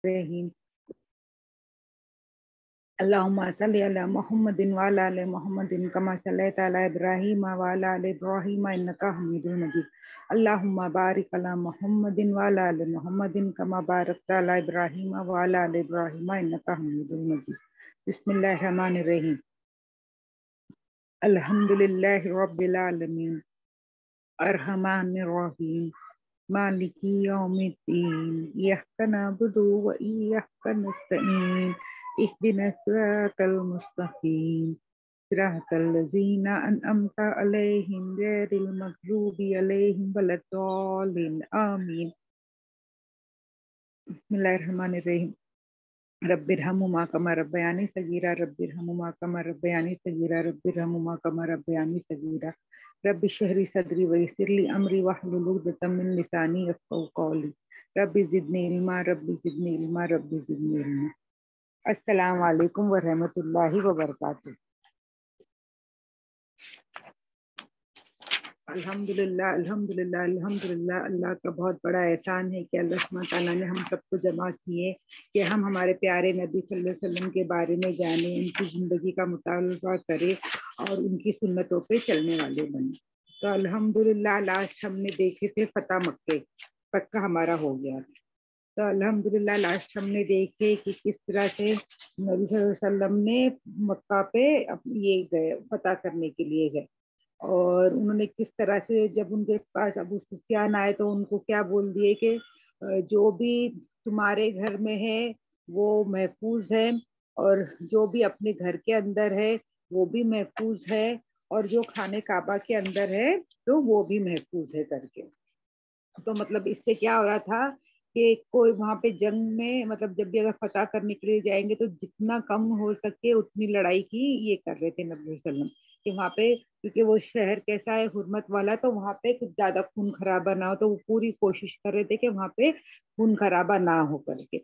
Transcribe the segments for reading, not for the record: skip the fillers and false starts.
الرحیم اللہم صلی علی محمد وعلی آل محمد کما صلیت علی ابراہیم وعلی آل ابراہیم انک حمید مجید اللہم بارک علی محمد وعلی آل محمد کما بارکت علی ابراہیم وعلی آل ابراہیم انک حمید مجید بسم اللہ الرحمن الرحیم الحمدللہ رب العالمین الرحمن الرحیم مالک یوم الدین ایاک نعبد و ایاک نستعین اهدنا الصراط المستقیم صراط الذین انعمت علیہم غیر المغضوب علیہم ولا الضالین آمین بسم اللہ الرحمن الرحیم رب ارحمہما کما ربیانی صغیرا رب ارحمہما کما ربیانی صغیرا رب ارحمہما کما ربیانی صغیرا رب اشرح لی صدری ویسر لی امری واحلل عقدۃ من لسانی یفقہوا قولی رب زدنی علما رب زدنی علما رب زدنی علما۔ السلام علیکم ورحمۃ اللہ وبرکاتہ۔ الحمدللہ الحمدللہ الحمدللہ، اللہ کا بہت بڑا احسان ہے کہ اللہ سبحانہ تعالیٰ نے ہم سب کو جمع کیے کہ ہم ہمارے پیارے نبی صلی اللہ علیہ وسلم کے بارے میں جانیں، ان کی زندگی کا مطالعہ کریں اور ان کی سنتوں پہ چلنے والے بنیں۔ تو الحمدللہ لاسٹ ہم نے دیکھے تھے فتح مکے تک کا ہمارا ہو گیا۔ تو الحمدللہ لاسٹ ہم نے دیکھے کہ کس طرح سے نبی صلی اللہ علیہ وسلم نے مکہ پہ یہ گئے فتح کرنے کے لیے گئے، اور انہوں نے کس طرح سے جب ان کے پاس ابو سفیان آئے تو ان کو کیا بول دیے کہ جو بھی تمہارے گھر میں ہے وہ محفوظ ہے، اور جو بھی اپنے گھر کے اندر ہے وہ بھی محفوظ ہے، اور جو خانہ کعبہ کے اندر ہے تو وہ بھی محفوظ ہے کر کے۔ تو مطلب اس سے کیا ہو رہا تھا کہ کوئی وہاں پہ جنگ میں مطلب جب بھی اگر فتح کرنے کے لیے جائیں گے تو جتنا کم ہو سکے اتنی لڑائی کی یہ کر رہے تھے نبی صلی اللہ علیہ وسلم، کہ وہاں پہ کیونکہ وہ شہر کیسا ہے حرمت والا، تو وہاں پہ کچھ زیادہ خون خرابہ نہ ہو، تو وہ پوری کوشش کر رہے تھے کہ وہاں پہ خون خرابہ نہ ہو کر کے۔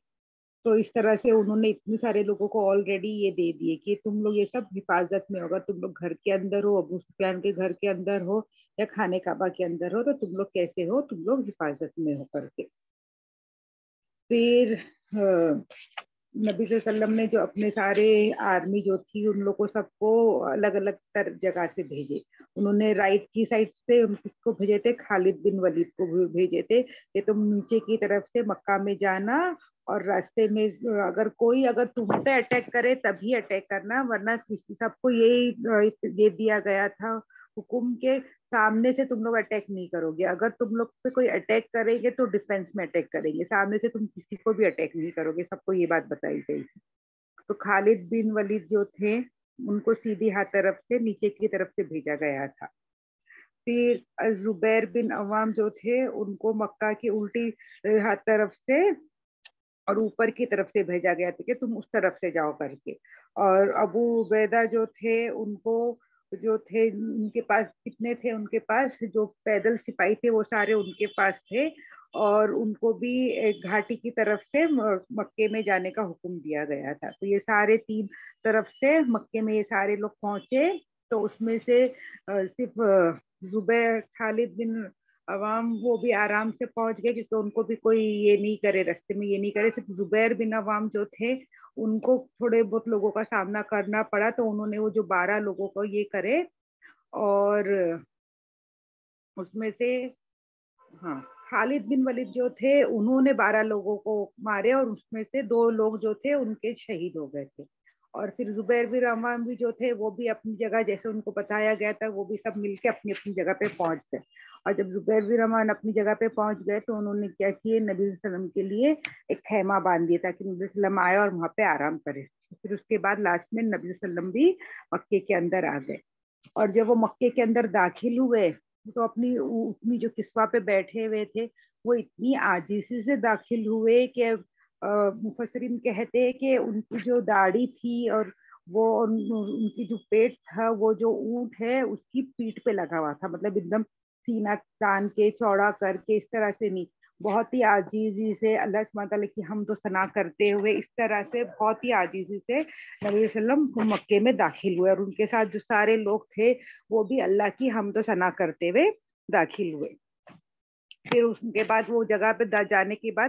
تو اس طرح سے انہوں نے اتنے سارے لوگوں کو آلریڈی یہ دے دیے کہ تم لوگ یہ سب حفاظت میں ہوگا، تم لوگ گھر کے اندر ہو، ابو سفیان کے گھر کے اندر ہو یا خانہ کعبہ کے اندر ہو، تو تم لوگ کیسے ہو، تم لوگ حفاظت میں ہو کر کے۔ پھر نبی صلی اللہ علیہ وسلم نے جو اپنے سارے آرمی جو تھی ان لوگوں سب کو الگ الگ جگہ سے بھیجے۔ انہوں نے رائٹ کی سائڈ سے کس کو بھیجے تھے؟ خالد بن ولید کو بھیجے تھے کہ تم نیچے کی طرف سے مکہ میں جانا، اور راستے میں اگر کوئی تم پہ اٹیک کرے تبھی اٹیک کرنا، ورنہ کسی سب کو یہی دے دیا گیا تھا حکم کے سامنے سے تم لوگ اٹیک نہیں کرو گے، اگر تم لوگ پہ کوئی اٹیک کریں گے تو ڈیفینس میں اٹیک کریں گے، سامنے سے تم کسی کو بھی اٹیک نہیں کرو گے، سب کو یہ بات بتائی گئی تھی۔ تو خالد بن ولید جو تھے ان کو سیدھی ہاتھ طرف سے نیچے کی طرف سے بھیجا گیا تھا۔ پھر زبیر بن عوام جو تھے ان کو مکہ کی الٹی ہاتھ طرف سے اور اوپر کی طرف سے بھیجا گیا تھا کہ تم اس طرف سے جاؤ کر کے۔ اور ابو عبیدہ جو تھے ان کو جو تھے ان کے پاس کتنے تھے، ان کے پاس جو پیدل سپاہی تھے وہ سارے ان کے پاس تھے، اور ان کو بھی ایک گھاٹی کی طرف سے مکے میں جانے کا حکم دیا گیا تھا۔ تو یہ سارے تین طرف سے مکے میں یہ سارے لوگ پہنچے، تو اس میں سے صرف زبیر خالد بن عوام وہ بھی آرام سے پہنچ گئے، کیونکہ ان کو بھی کوئی یہ نہیں کرے، رستے میں یہ نہیں کرے۔ صرف زبیر بن عوام جو تھے ان کو تھوڑے بہت لوگوں کا سامنا کرنا پڑا، تو انہوں نے وہ جو 12 لوگوں کو یہ کرے، اور اس میں سے خالد بن ولید جو تھے انہوں نے 12 لوگوں کو مارے، اور اس میں سے 2 لوگ جو تھے ان کے شہید ہو گئے تھے۔ اور پھر زبیر بن عوام بھی جو تھے وہ بھی اپنی جگہ جیسے ان کو بتایا گیا تھا وہ بھی سب مل کے اپنی اپنی جگہ پہ پہنچ گئے۔ اور جب زبیر بن عوام اپنی جگہ پہ پہنچ گئے تو انہوں نے کیا کیے، نبی صلی اللہ علیہ وسلم کے لیے ایک خیمہ باندھ دیا تاکہ نبی صلی اللہ علیہ وسلم آئے اور وہاں پہ آرام کرے۔ پھر اس کے بعد لاسٹ میں نبی صلی اللہ علیہ وسلم بھی مکے کے اندر آ گئے، اور جب وہ مکے کے اندر داخل ہوئے تو اپنی جو کسوہ پہ بیٹھے ہوئے تھے وہ اتنی عاجزی سے داخل ہوئے کہ مفسرین کہتے ہیں کہ ان کی جو داڑھی تھی اور وہ ان کی جو پیٹ تھا وہ جو اونٹ ہے اس کی پیٹھ پہ لگا ہوا تھا، مطلب ایک دم سینہ تان کے چوڑا کر کے اس طرح سے نہیں، بہت ہی عاجزی سے اللہ سبحانہ تعالیٰ کی حمد و ثنا کرتے ہوئے اس طرح سے بہت ہی عاجزی سے نبی صلی اللہ علیہ وسلم مکے میں داخل ہوئے، اور ان کے ساتھ جو سارے لوگ تھے وہ بھی اللہ کی حمد و ثنا کرتے ہوئے داخل ہوئے۔ پھر اس کے بعد وہ جگہ پہ جانے کے بعد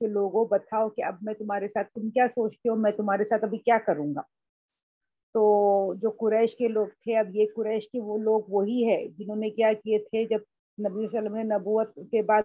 کے لوگوں بتاؤ کہ اب میں تمہارے ساتھ، تم کیا سوچتے ہو میں تمہارے ساتھ ابھی کیا کروں گا. تو جو قریش کے لوگ تھے، اب یہ قریش کے وہ لوگ وہی ہے جنہوں نے کیا کیے تھے جب نبی صلی اللہ علیہ وسلم نے نبوت کے بعد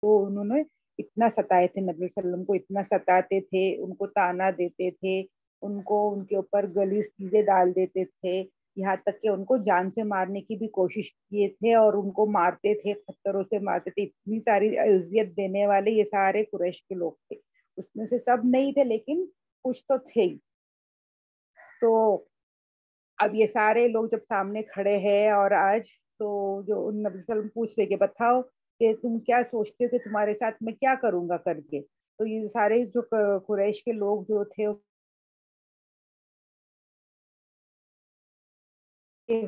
تو انہوں نے اتنا ستائے تھے، نبی صلی اللہ علیہ وسلم کو اتنا ستاتے تھے، ان کو تانا دیتے تھے، ان کو ان کے اوپر غلیظ چیزیں ڈال دیتے تھے، یہاں تک کہ ان کو جان سے مارنے کی بھی کوشش کیے تھے اور ان کو مارتے تھے، پتھروں سے مارتے تھے. اتنی ساری اذیت دینے والے یہ سارے قریش کے لوگ تھے. اس میں سے سب نہیں تھے لیکن کچھ تو تھے ہی. تو اب یہ سارے لوگ جب سامنے کھڑے ہیں اور آج تو جو نبی صلی اللہ علیہ وسلم پوچھ رہے کہ بتاؤ کہ تم کیا سوچتے ہو کہ تمہارے ساتھ میں کیا کروں گا کر کے. تو یہ سارے جو قریش کے لوگ جو تھے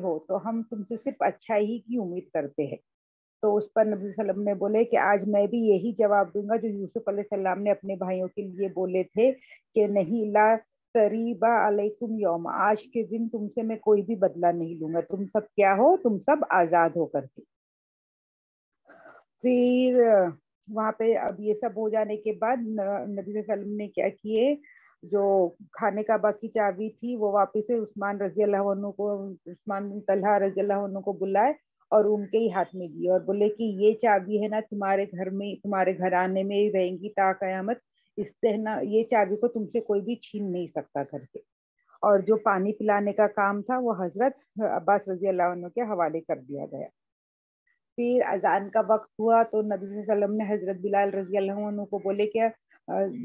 ہو تو ہم تم سے صرف اچھا ہی کی امید کرتے ہیں. تو اس پر نبی صلی اللہ علیہ وسلم نے بولے کہ آج میں بھی یہی جواب دوں گا جو یوسف علیہ السلام نے اپنے بھائیوں کے لیے بولے تھے کہ نہیں لا تریبا علیکم یوم، آج کے دن تم سے میں کوئی بھی بدلہ نہیں لوں گا، تم سب کیا ہو، تم سب آزاد ہو کر کے. پھر وہاں پہ اب یہ سب ہو جانے کے بعد نبی صلی اللہ علیہ وسلم نے کیا کیے، جو خانے کعبہ کی چابی تھی وہ واپس سے عثمان رضی اللہ عنہ کو، عثمان بن طلحہ رضی اللہ عنہ کو بلائے اور ان کے ہی ہاتھ میں دی اور بولے کہ یہ چابی ہے نا تمہارے گھر میں، تمہارے گھرانے میں ہی رہیں گی تا قیامت، اس سے نا یہ چابی کو تم سے کوئی بھی چھین نہیں سکتا کر کے. اور جو پانی پلانے کا کام تھا وہ حضرت عباس رضی اللہ عنہ کے حوالے کر دیا گیا. پھر اذان کا وقت ہوا تو نبی صلی اللہ علیہ وسلم نے حضرت بلال رضی اللہ عنہ کو بولے کہ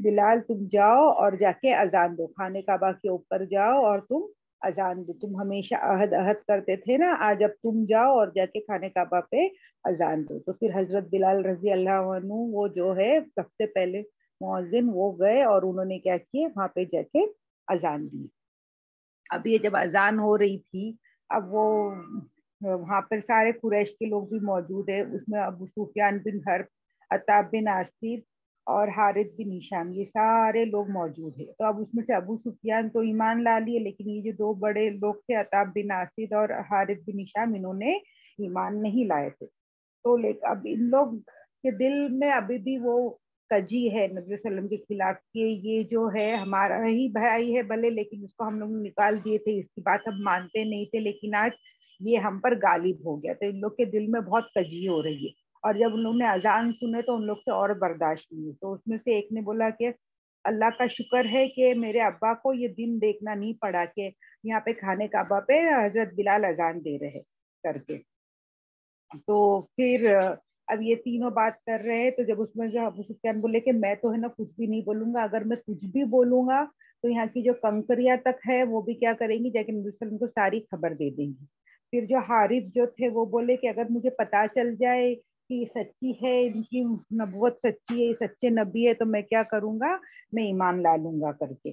بلال تم جاؤ اور جا کے اذان دو، خانے کعبہ کے اوپر جاؤ اور تم اذان دو، تم ہمیشہ عہد کرتے تھے نا، آج اب تم جاؤ اور جا کے خانے کعبہ پہ اذان دو. تو پھر حضرت بلال رضی اللہ عنہ وہ جو ہے سب سے پہلے مؤذن وہ گئے اور انہوں نے کیا کیے وہاں پہ جا کے اذان دی. اب یہ جب اذان ہو رہی تھی، اب وہ وہاں پر سارے قریش کے لوگ بھی موجود ہیں، اس میں ابو سفیان بن حرب، عتاب بن عاصم اور حارث بن ہشام، یہ سارے لوگ موجود ہیں. تو اب اس میں سے ابو سفیان تو ایمان لا لیے، لیکن یہ جو دو بڑے لوگ تھے عتاب بن عاصم اور حارث بن ہشام، انہوں نے ایمان نہیں لائے تھے. تو اب ان لوگ کے دل میں ابھی بھی وہ کجی ہے نبی صلی اللہ علیہ وسلم کے خلاف کہ یہ جو ہے ہمارا ہی بھائی ہے بھلے، لیکن اس کو ہم لوگ نکال دیے تھے، اس کی بات ہم مانتے نہیں تھے، لیکن آج یہ ہم پر غالب ہو گیا. تو ان لوگ کے دل میں بہت کجی ہو رہی ہے. اور جب انہوں نے اذان سنے تو ان لوگ سے اور برداشت نہیں. تو اس میں سے ایک نے بولا کہ اللہ کا شکر ہے کہ میرے ابا کو یہ دن دیکھنا نہیں پڑا کہ یہاں پہ خانے کعبہ پہ حضرت بلال اذان دے رہے کر کے. تو پھر اب یہ تینوں بات کر رہے ہیں. تو جب اس میں جو ابو سفیان بولے کہ میں تو ہے نا کچھ بھی نہیں بولوں گا، اگر میں کچھ بھی بولوں گا تو یہاں کی جو کنکریاں تک ہے وہ بھی کیا کریں گی، جا کے نبی صلی اللہ علیہ وسلم کو ساری خبر دے دیں گی. پھر جو حارث جو تھے وہ بولے کہ اگر مجھے پتا چل جائے کہ یہ سچی ہے، ان کی نبوت سچی ہے، یہ سچے نبی ہے، تو میں کیا کروں گا، میں ایمان لا لوں گا کر کے.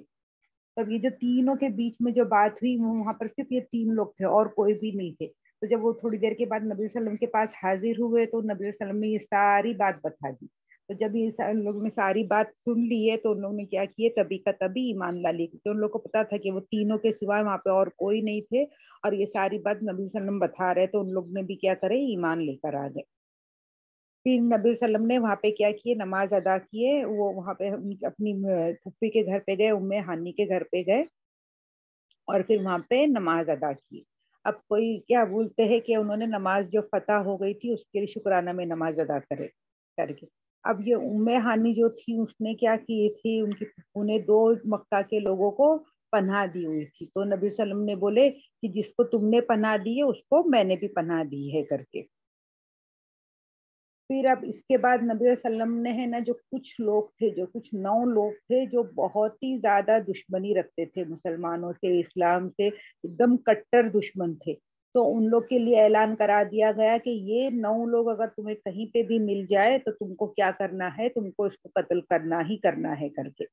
تب یہ جو تینوں کے بیچ میں جو بات ہوئی وہاں پر صرف یہ تین لوگ تھے اور کوئی بھی نہیں تھے. تو جب وہ تھوڑی دیر کے بعد نبی صلی اللہ علیہ وسلم کے پاس حاضر ہوئے تو نبی صلی اللہ علیہ وسلم نے یہ ساری بات بتا دی. تو جب یہ لوگوں نے ساری بات سن لی ہے تو ان لوگوں نے کیا کیے، تبھی کا تبھی ایمان لا لی، کیونکہ ان لوگوں کو پتا تھا کہ وہ تینوں کے سوائے وہاں پہ اور کوئی نہیں تھے اور یہ ساری بات نبی صلی اللہ علیہ وسلم بتا رہے، تو ان لوگ نے بھی کیا کرے، ایمان لے کر آ گئے. پھر نبی صلی اللہ علیہ وسلم نے وہاں پہ کیا کیے، نماز ادا کیے. وہ وہاں پہ اپنی پھوپھی کے گھر پہ گئے، ام ہانی کے گھر پہ گئے اور پھر وہاں پہ نماز ادا کی. اب کوئی کیا بولتے ہیں کہ انہوں نے نماز جو فتح ہو گئی تھی اس کے لیے شکرانہ میں نماز ادا کرے کر کے. اب یہ ام ہانی جو تھی اس نے کیا کی تھی، ان کی انہیں 2 مکہ کے لوگوں کو پناہ دی ہوئی تھی. تو نبی صلی اللہ علیہ وسلم نے بولے کہ جس کو تم نے پناہ دی ہے اس کو میں نے بھی پناہ دی ہے کر کے. پھر اب اس کے بعد نبی صلی اللہ علیہ وسلم نے ہے نا جو کچھ لوگ تھے، جو کچھ 9 لوگ تھے جو بہت ہی زیادہ دشمنی رکھتے تھے مسلمانوں سے، اسلام سے ایک دم کٹر دشمن تھے. تو ان لوگ کے لیے اعلان کرا دیا گیا کہ یہ 9 لوگ اگر تمہیں کہیں پہ بھی مل جائے تو تم کو کیا کرنا ہے، تم کو اس کو قتل کرنا ہی کرنا ہے کر کے.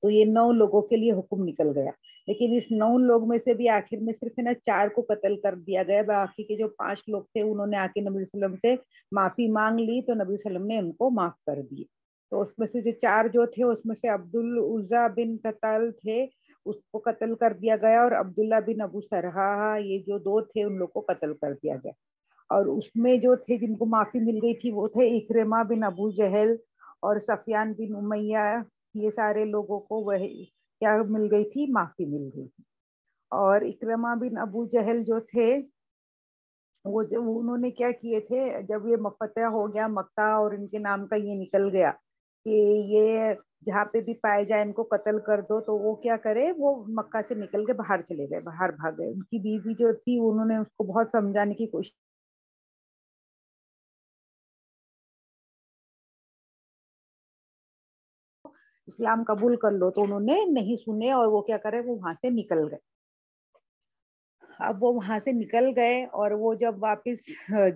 تو یہ 9 لوگوں کے لیے حکم نکل گیا. لیکن اس 9 لوگ میں سے بھی آخر میں صرف ہے نا 4 کو قتل کر دیا گیا. باقی کے جو 5 لوگ تھے انہوں نے آ کے نبی صلی اللہ علیہ وسلم سے معافی مانگ لی تو نبی صلی اللہ علیہ وسلم نے ان کو معاف کر دی. تو اس میں سے جو 4 جو تھے اس میں سے عبد العزیٰ بن قتال تھے، اس کو قتل کر دیا گیا، اور عبداللہ بن ابو سرحا یہ جو 2 تھے ان لوگ کو قتل کر دیا گیا. اور اس میں جو تھے جن کو معافی مل گئی تھی وہ تھے اکرمہ بن ابو جہل اور سفیان بن امیہ. یہ سارے لوگوں کو وہ کیا مل گئی تھی؟ معافی مل گئی تھی. اور اکرمہ بن ابو جہل جو تھے وہ انہوں نے کیا کیے تھے، جب یہ فتح ہو گیا مکہ اور ان کے نام کا یہ نکل گیا کہ یہ جہاں پہ بھی پائے جائے ان کو قتل کر دو، تو وہ کیا کرے، وہ مکہ سے نکل کے باہر چلے گئے، باہر بھاگ گئے. ان کی بیوی جو تھی انہوں نے اس کو بہت سمجھانے کی کوشش اسلام قبول کر لو، تو انہوں نے نہیں سنے اور وہ کیا کرے، وہ وہاں سے نکل گئے. اب وہ وہاں سے نکل گئے اور وہ جب واپس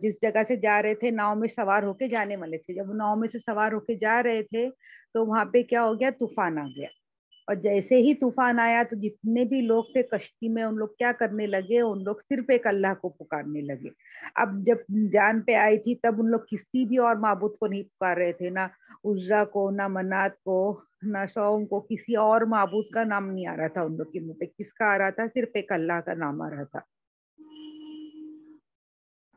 جس جگہ سے جا رہے تھے ناؤ میں سوار ہو کے جانے والے تھے، جب ناؤ میں سے سوار ہو کے جا رہے تھے تو وہاں پہ کیا ہو گیا، طوفان آ گیا. اور جیسے ہی طوفان آیا تو جتنے بھی لوگ تھے کشتی میں ان لوگ کیا کرنے لگے، ان لوگ صرف ایک اللہ کو پکارنے لگے. اب جب جان پہ آئی تھی تب ان لوگ کسی بھی اور معبود کو نہیں پکار رہے تھے، نہ عزا کو، نہ منات کو، نہ سوم کو، کسی اور معبود کا نام نہیں آ رہا تھا ان لوگ کے منہ پہ. کس کا آ رہا تھا؟ صرف ایک اللہ کا نام آ رہا تھا.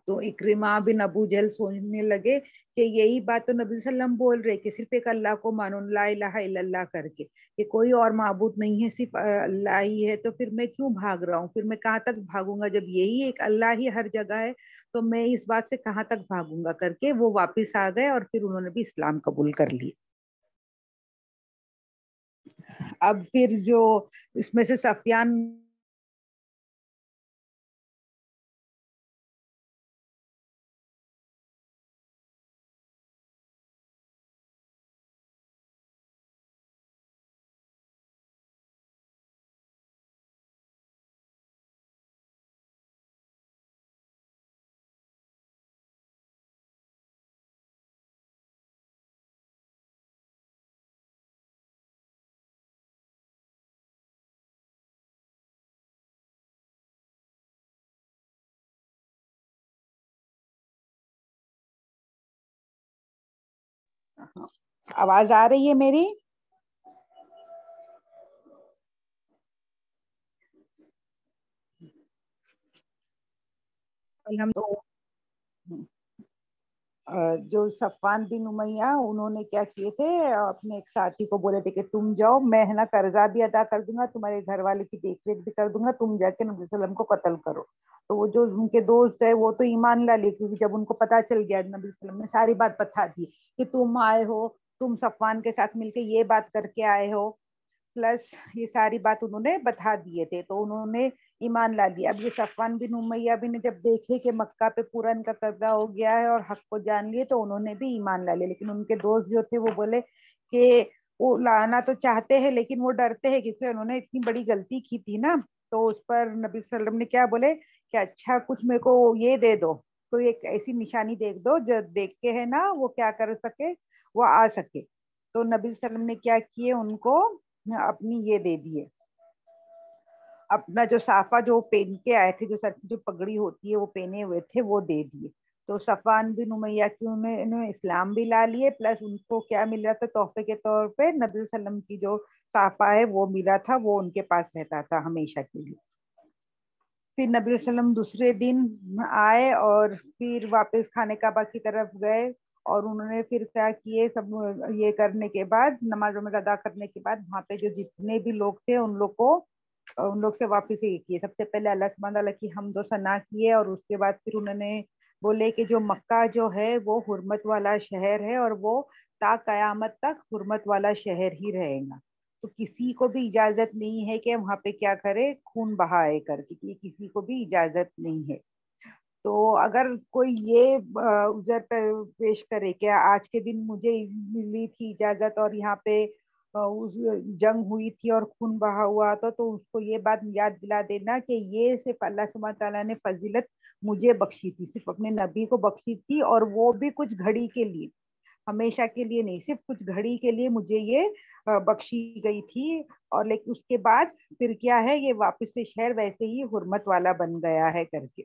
تو اکرمہ بن ابو جہل سوچنے لگے کہ یہی بات تو نبی صلی اللہ علیہ وسلم بول رہے کہ صرف ایک اللہ کو مانو، لا الہ الا اللہ کر کے، کہ کوئی اور معبود نہیں ہے، صرف اللہ ہی ہے. تو پھر میں کیوں بھاگ رہا ہوں؟ پھر میں کہاں تک بھاگوں گا جب یہی ایک اللہ ہی ہر جگہ ہے؟ تو میں اس بات سے کہاں تک بھاگوں گا کر کے وہ واپس آ گئے اور پھر انہوں نے بھی اسلام قبول کر لی. اب پھر جو اس میں سے سفیان آواز آ رہی ہے میری؟ جو صفوان بن امیہ انہوں نے کیا کیے تھے، اپنے ایک ساتھی کو بولے تھے کہ تم جاؤ، میں ہے نا قرضہ بھی ادا کر دوں گا، تمہارے گھر والے کی دیکھ ریکھ بھی کر دوں گا، تم جا کے نبی صلی اللہ علیہ وسلم کو قتل کرو. تو وہ جو ان کے دوست ہے وہ تو ایمان لا لیے، کیونکہ جب ان کو پتا چل گیا نبی صلی اللہ علیہ وسلم نے ساری بات بتا دی کہ تم آئے ہو، تم صفوان کے ساتھ مل کے یہ بات کر کے آئے ہو، پلس یہ ساری بات انہوں نے بتا دیے تھے، تو انہوں نے ایمان لا لیا. اب یہ صفوان بن امیہ بھی نے جب دیکھے کہ مکہ پہ پورا ان کا قبضہ ہو گیا ہے اور حق کو جان لیے، تو انہوں نے بھی ایمان لا لیا. لیکن ان کے دوست جو تھے وہ بولے کہ وہ لانا تو چاہتے ہیں لیکن وہ ڈرتے ہیں کیونکہ انہوں نے اتنی بڑی غلطی کی تھی نا. تو اس پر نبی صلی اللہ علیہ وسلم نے کیا بولے کہ اچھا کچھ میرے کو یہ دے دو، کوئی ایک ایسی نشانی دیکھ دو جو دیکھ کے ہے نا وہ کیا کر سکے، وہ آ سکے. تو نبی صلی اللہ علیہ وسلم نے کیا کیے، ان کو اپنی یہ دے دیے، اپنا جو صافہ جو پہن کے آئے تھے، جو سر کی جو پگڑی ہوتی ہے وہ پہنے ہوئے تھے، وہ دے دیے. تو صفوان بن امیہ کی انہوں نے اسلام بھی لا لیے، پلس ان کو کیا مل رہا تھا تحفے کے طور پہ، نبی صلی اللہ علیہ وسلم کی جو صافہ ہے وہ ملا تھا، وہ ان کے پاس رہتا تھا ہمیشہ کے لیے. پھر نبی صلی اللہ علیہ وسلم دوسرے دن آئے اور پھر واپس خانہ کعبہ کی طرف گئے، اور انہوں نے پھر کیا کیے، سب یہ کرنے کے بعد، نماز ادا کرنے کے بعد، وہاں پہ جو جتنے بھی لوگ تھے ان لوگ سے واپس یہ کیے. سب سے پہلے اللہ سبحانہ تعالیٰ کی حمد و ثنا کیے، اور اس کے بعد پھر انہوں نے بولے کہ جو مکہ جو ہے وہ حرمت والا شہر ہے اور وہ تا قیامت تک حرمت والا شہر ہی رہے گا. تو کسی کو بھی اجازت نہیں ہے کہ وہاں پہ کیا کرے، خون بہائے کر کے، یہ کسی کو بھی اجازت نہیں ہے. تو اگر کوئی یہ عذر پیش کرے کہ آج کے دن مجھے ملی تھی اجازت اور یہاں پہ جنگ ہوئی تھی اور خون بہا ہوا تھا، تو اس کو یہ بات یاد دلا دینا کہ یہ صرف اللہ سبحانہ تعالیٰ نے فضیلت مجھے بخشی تھی، صرف اپنے نبی کو بخشی تھی، اور وہ بھی کچھ گھڑی کے لیے، ہمیشہ کے لیے نہیں، صرف کچھ گھڑی کے لیے مجھے یہ بخشی گئی تھی. اور لیکن اس کے بعد پھر کیا ہے، یہ واپس سے شہر ویسے ہی حرمت والا بن گیا ہے کر کے.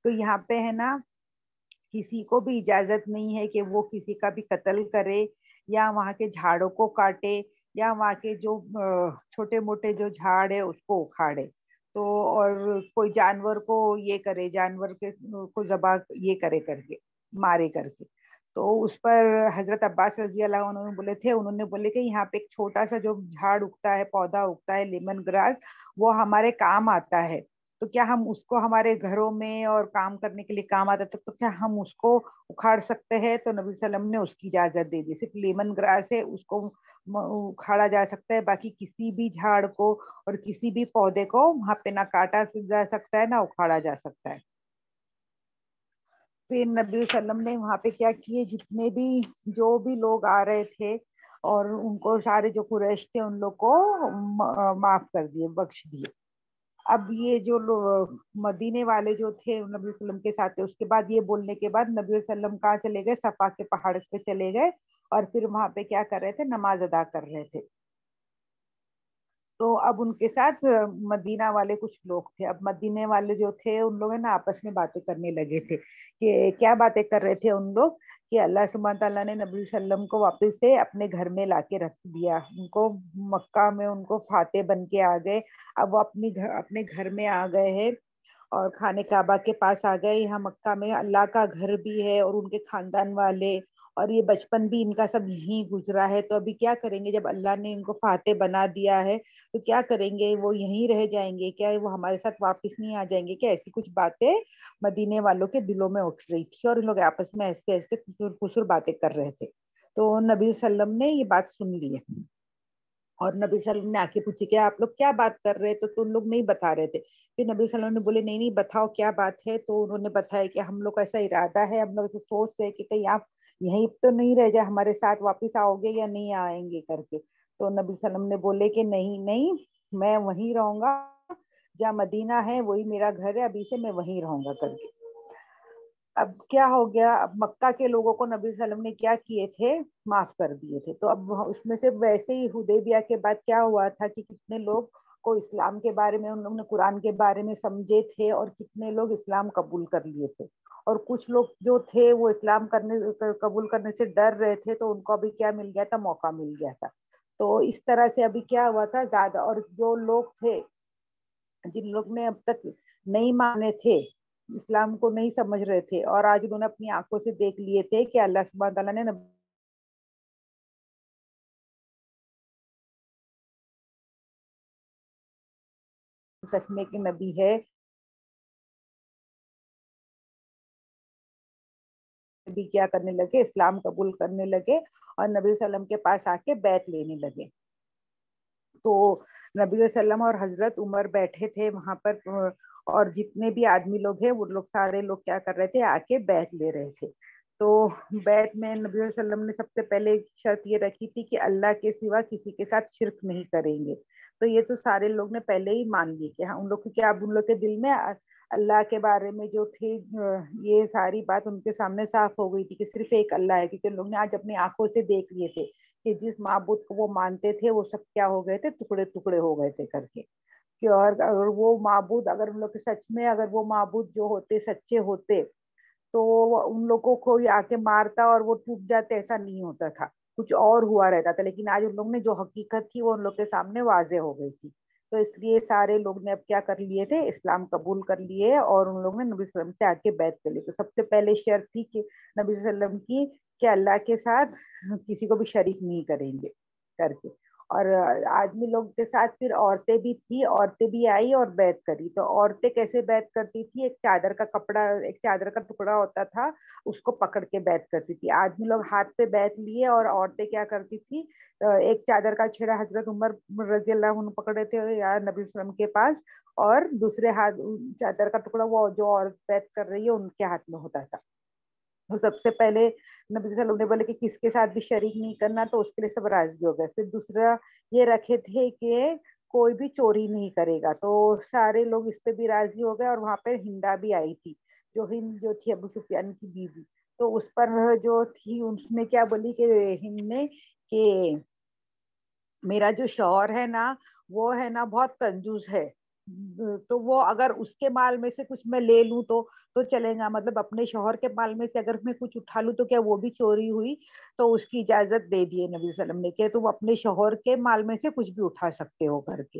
تو یہاں پہ ہے نا کسی کو بھی اجازت نہیں ہے کہ وہ کسی کا بھی قتل کرے، یا وہاں کے جھاڑوں کو کاٹے، یا وہاں کے جو چھوٹے موٹے جو جھاڑ ہے اس کو اکھاڑے. تو اور کوئی جانور کو یہ کرے، جانور کے کو ذبح یہ کرے کر کے، مارے کر کے. تو اس پر حضرت عباس رضی اللہ عنہ بولے تھے، انہوں نے بولے کہ یہاں پہ ایک چھوٹا سا جو جھاڑ اگتا ہے، پودا اگتا ہے لیمن گراس، وہ ہمارے کام آتا ہے. تو کیا ہم اس کو ہمارے گھروں میں اور کام کرنے کے لیے کام آتا ہے، تو کیا ہم اس کو اکھاڑ سکتے ہیں؟ تو نبی صلی اللہ علیہ وسلم نے اس کی اجازت دے دی. صرف لیمن گراس ہے اس کو اکھاڑا جا سکتا ہے، باقی کسی بھی جھاڑ کو اور کسی بھی پودے کو وہاں پہ نہ کاٹا جا سکتا ہے نہ اکھاڑا جا سکتا ہے. پھر نبی صلی اللہ علیہ وسلم نے وہاں پہ کیا کیے، جتنے بھی جو بھی لوگ آ رہے تھے اور ان کو سارے جو قریش تھے ان لوگ کو معاف کر دیے، بخش دیے. اب یہ جو مدینے والے جو تھے نبی صلی اللہ علیہ وسلم کے ساتھ، اس کے بعد یہ بولنے کے بعد نبی صلی اللہ علیہ وسلم کہاں چلے گئے؟ صفا کے پہاڑ پہ چلے گئے اور پھر وہاں پہ کیا کر رہے تھے؟ نماز ادا کر رہے تھے. تو اب ان کے ساتھ مدینہ والے کچھ لوگ تھے. اب مدینے والے جو تھے ان لوگ نا آپس میں باتیں کرنے لگے تھے. کہ کیا باتیں کر رہے تھے ان لوگ؟ کہ اللہ سبحانہ تعالیٰ نے نبی صلی اللہ علیہ وسلم کو واپس سے اپنے گھر میں لا کے رکھ دیا. ان کو مکہ میں ان کو فاتح بن کے آ گئے. اب وہ اپنے گھر میں آ گئے ہیں اور خانہ کعبہ کے پاس آ گئے. یہاں مکہ میں اللہ کا گھر بھی ہے اور ان کے خاندان والے، اور یہ بچپن بھی ان کا سب یہیں گزرا ہے. تو ابھی کیا کریں گے جب اللہ نے ان کو فاتح بنا دیا ہے؟ تو کیا کریں گے؟ وہ یہیں رہ جائیں گے کیا؟ وہ ہمارے ساتھ واپس نہیں آ جائیں گے کیا؟ ایسی کچھ باتیں مدینے والوں کے دلوں میں اٹھ رہی تھی اور ان لوگ آپس میں ایسے ایسے قصور باتیں کر رہے تھے. تو نبی صلی اللہ علیہ وسلم نے یہ بات سن لی ہے اور نبی صلی اللہ علیہ وسلم نے آ کے پوچھی کہ آپ لوگ کیا بات کر رہے؟ تو تم لوگ نہیں بتا رہے تھے. پھر نبی صلی اللہ علیہ وسلم نے بولے نہیں نہیں بتاؤ کیا بات ہے. تو انہوں نے بتایا کہ ہم لوگ کا ایسا ارادہ ہے، ہم لوگ ایسے سوچ رہے کہ کہیں آپ یہیں تو نہیں رہ جائے، ہمارے ساتھ واپس آؤ گے یا نہیں آئیں گے کر کے. تو نبی صلی اللہ علیہ وسلم نے بولے کہ نہیں نہیں، میں وہیں رہوں گا، جہاں مدینہ ہے وہی میرا گھر ہے، ابھی سے میں وہیں رہوں گا کر کے. اب کیا ہو گیا؟ اب مکہ کے لوگوں کو نبی صلی اللہ علیہ وسلم نے کیا کیے تھے؟ معاف کر دیے تھے. تو اب اس میں سے ویسے ہی حدیبیہ کے بعد کیا ہوا تھا کہ کتنے لوگ کو اسلام کے بارے میں، ان لوگوں نے قرآن کے بارے میں سمجھے تھے اور کتنے لوگ اسلام قبول کر لیے تھے. اور کچھ لوگ جو تھے وہ اسلام قبول کرنے سے ڈر رہے تھے، تو ان کو ابھی کیا مل گیا تھا؟ موقع مل گیا تھا. تو اس طرح سے ابھی کیا ہوا تھا زیادہ، اور جو لوگ تھے جن لوگ نے اب تک نہیں مانے تھے، اسلام کو نہیں سمجھ رہے تھے، اور آج انہوں نے اپنی آنکھوں سے دیکھ لیے تھے کہ اللہ سبحانہ تعالیٰ نے سچ میں کہ نبی ہے، بھی کیا کرنے لگے؟ اسلام قبول کرنے لگے اور نبی صلی اللہ علیہ وسلم کے پاس آ کے بیعت لینے لگے. تو نبی صلی اللہ علیہ وسلم اور حضرت عمر بیٹھے تھے وہاں پر، اور جتنے بھی آدمی لوگ ہیں وہ لوگ سارے لوگ کیا کر رہے تھے؟ آ کے بیعت لے رہے تھے. تو بیعت میں نبی صلی اللہ علیہ وسلم نے سب سے پہلے ایک شرط یہ رکھی تھی کہ اللہ کے سوا کسی کے ساتھ شرک نہیں کریں گے. تو یہ تو سارے لوگ نے پہلے ہی مان لی کہ ہاں، ان لوگ کیا، اب ان لوگ کے دل میں اللہ کے بارے میں جو تھی یہ ساری بات ان کے سامنے صاف ہو گئی تھی کہ صرف ایک اللہ ہے. کیونکہ لوگ نے آج اپنی آنکھوں سے دیکھ لیے تھے کہ جس معبود کو وہ مانتے تھے وہ سب کیا ہو گئے تھے؟ ٹکڑے ٹکڑے ہو گئے تھے کر کے. کہ اور اگر وہ معبود، اگر ان لوگ کے سچ میں اگر وہ معبود جو ہوتے سچے ہوتے تو ان لوگوں کو آ کے مارتا اور وہ ٹوٹ جاتے، ایسا نہیں ہوتا تھا، کچھ اور ہوا رہتا تھا. لیکن آج ان لوگ نے جو حقیقت تھی وہ ان لوگ کے سامنے واضح ہو گئی تھی. تو اس لیے سارے لوگ نے اب کیا کر لیے تھے؟ اسلام قبول کر لیے اور ان لوگوں نے نبی صلی اللہ علیہ وسلم سے آ کے بیعت کر لی. تو سب سے پہلے شرط تھی کہ نبی صلی اللہ علیہ وسلم کی کہ اللہ کے ساتھ کسی کو بھی شریک نہیں کریں گے کر کے. اور آدمی لوگ کے ساتھ پھر عورتیں بھی تھی، عورتیں بھی آئی اور بیعت کری. تو عورتیں کیسے بیعت کرتی تھی؟ ایک چادر کا کپڑا، ایک چادر کا ٹکڑا ہوتا تھا، اس کو پکڑ کے بیعت کرتی تھی. آدمی لوگ ہاتھ پہ بیعت لیے اور عورتیں کیا کرتی تھی؟ ایک چادر کا چھڑا حضرت عمر رضی اللہ عنہ پکڑے تھے یا نبی صلی اللہ علیہ وسلم کے پاس، اور دوسرے ہاتھ چادر کا ٹکڑا وہ جو عورت بیعت کر رہی ہے ان کے ہاتھ میں ہوتا تھا. تو سب سے پہلے نبی صلی اللہ علیہ وسلم نے بولے کہ کس کے ساتھ بھی شریک نہیں کرنا، تو اس کے لیے سب راضی ہو گئے. پھر دوسرا یہ رکھے تھے کہ کوئی بھی چوری نہیں کرے گا، تو سارے لوگ اس پہ بھی راضی ہو گئے. اور وہاں پہ ہندا بھی آئی تھی، جو ہند جو تھی ابو سفیان کی بیوی. تو اس پر جو تھی اس نے کیا بولی کہ ہند نے کہ میرا جو شوہر ہے نا وہ ہے نا بہت کنجوس ہے، تو وہ اگر اس کے مال میں سے کچھ میں لے لوں تو چلے گا، مطلب اپنے شوہر کے مال میں سے اگر میں کچھ اٹھا لوں تو کیا وہ بھی چوری ہوئی؟ تو اس کی اجازت دے دیے نبی صلی اللہ علیہ وسلم نے کہ تم اپنے شوہر کے مال میں سے کچھ بھی اٹھا سکتے ہو کر کے.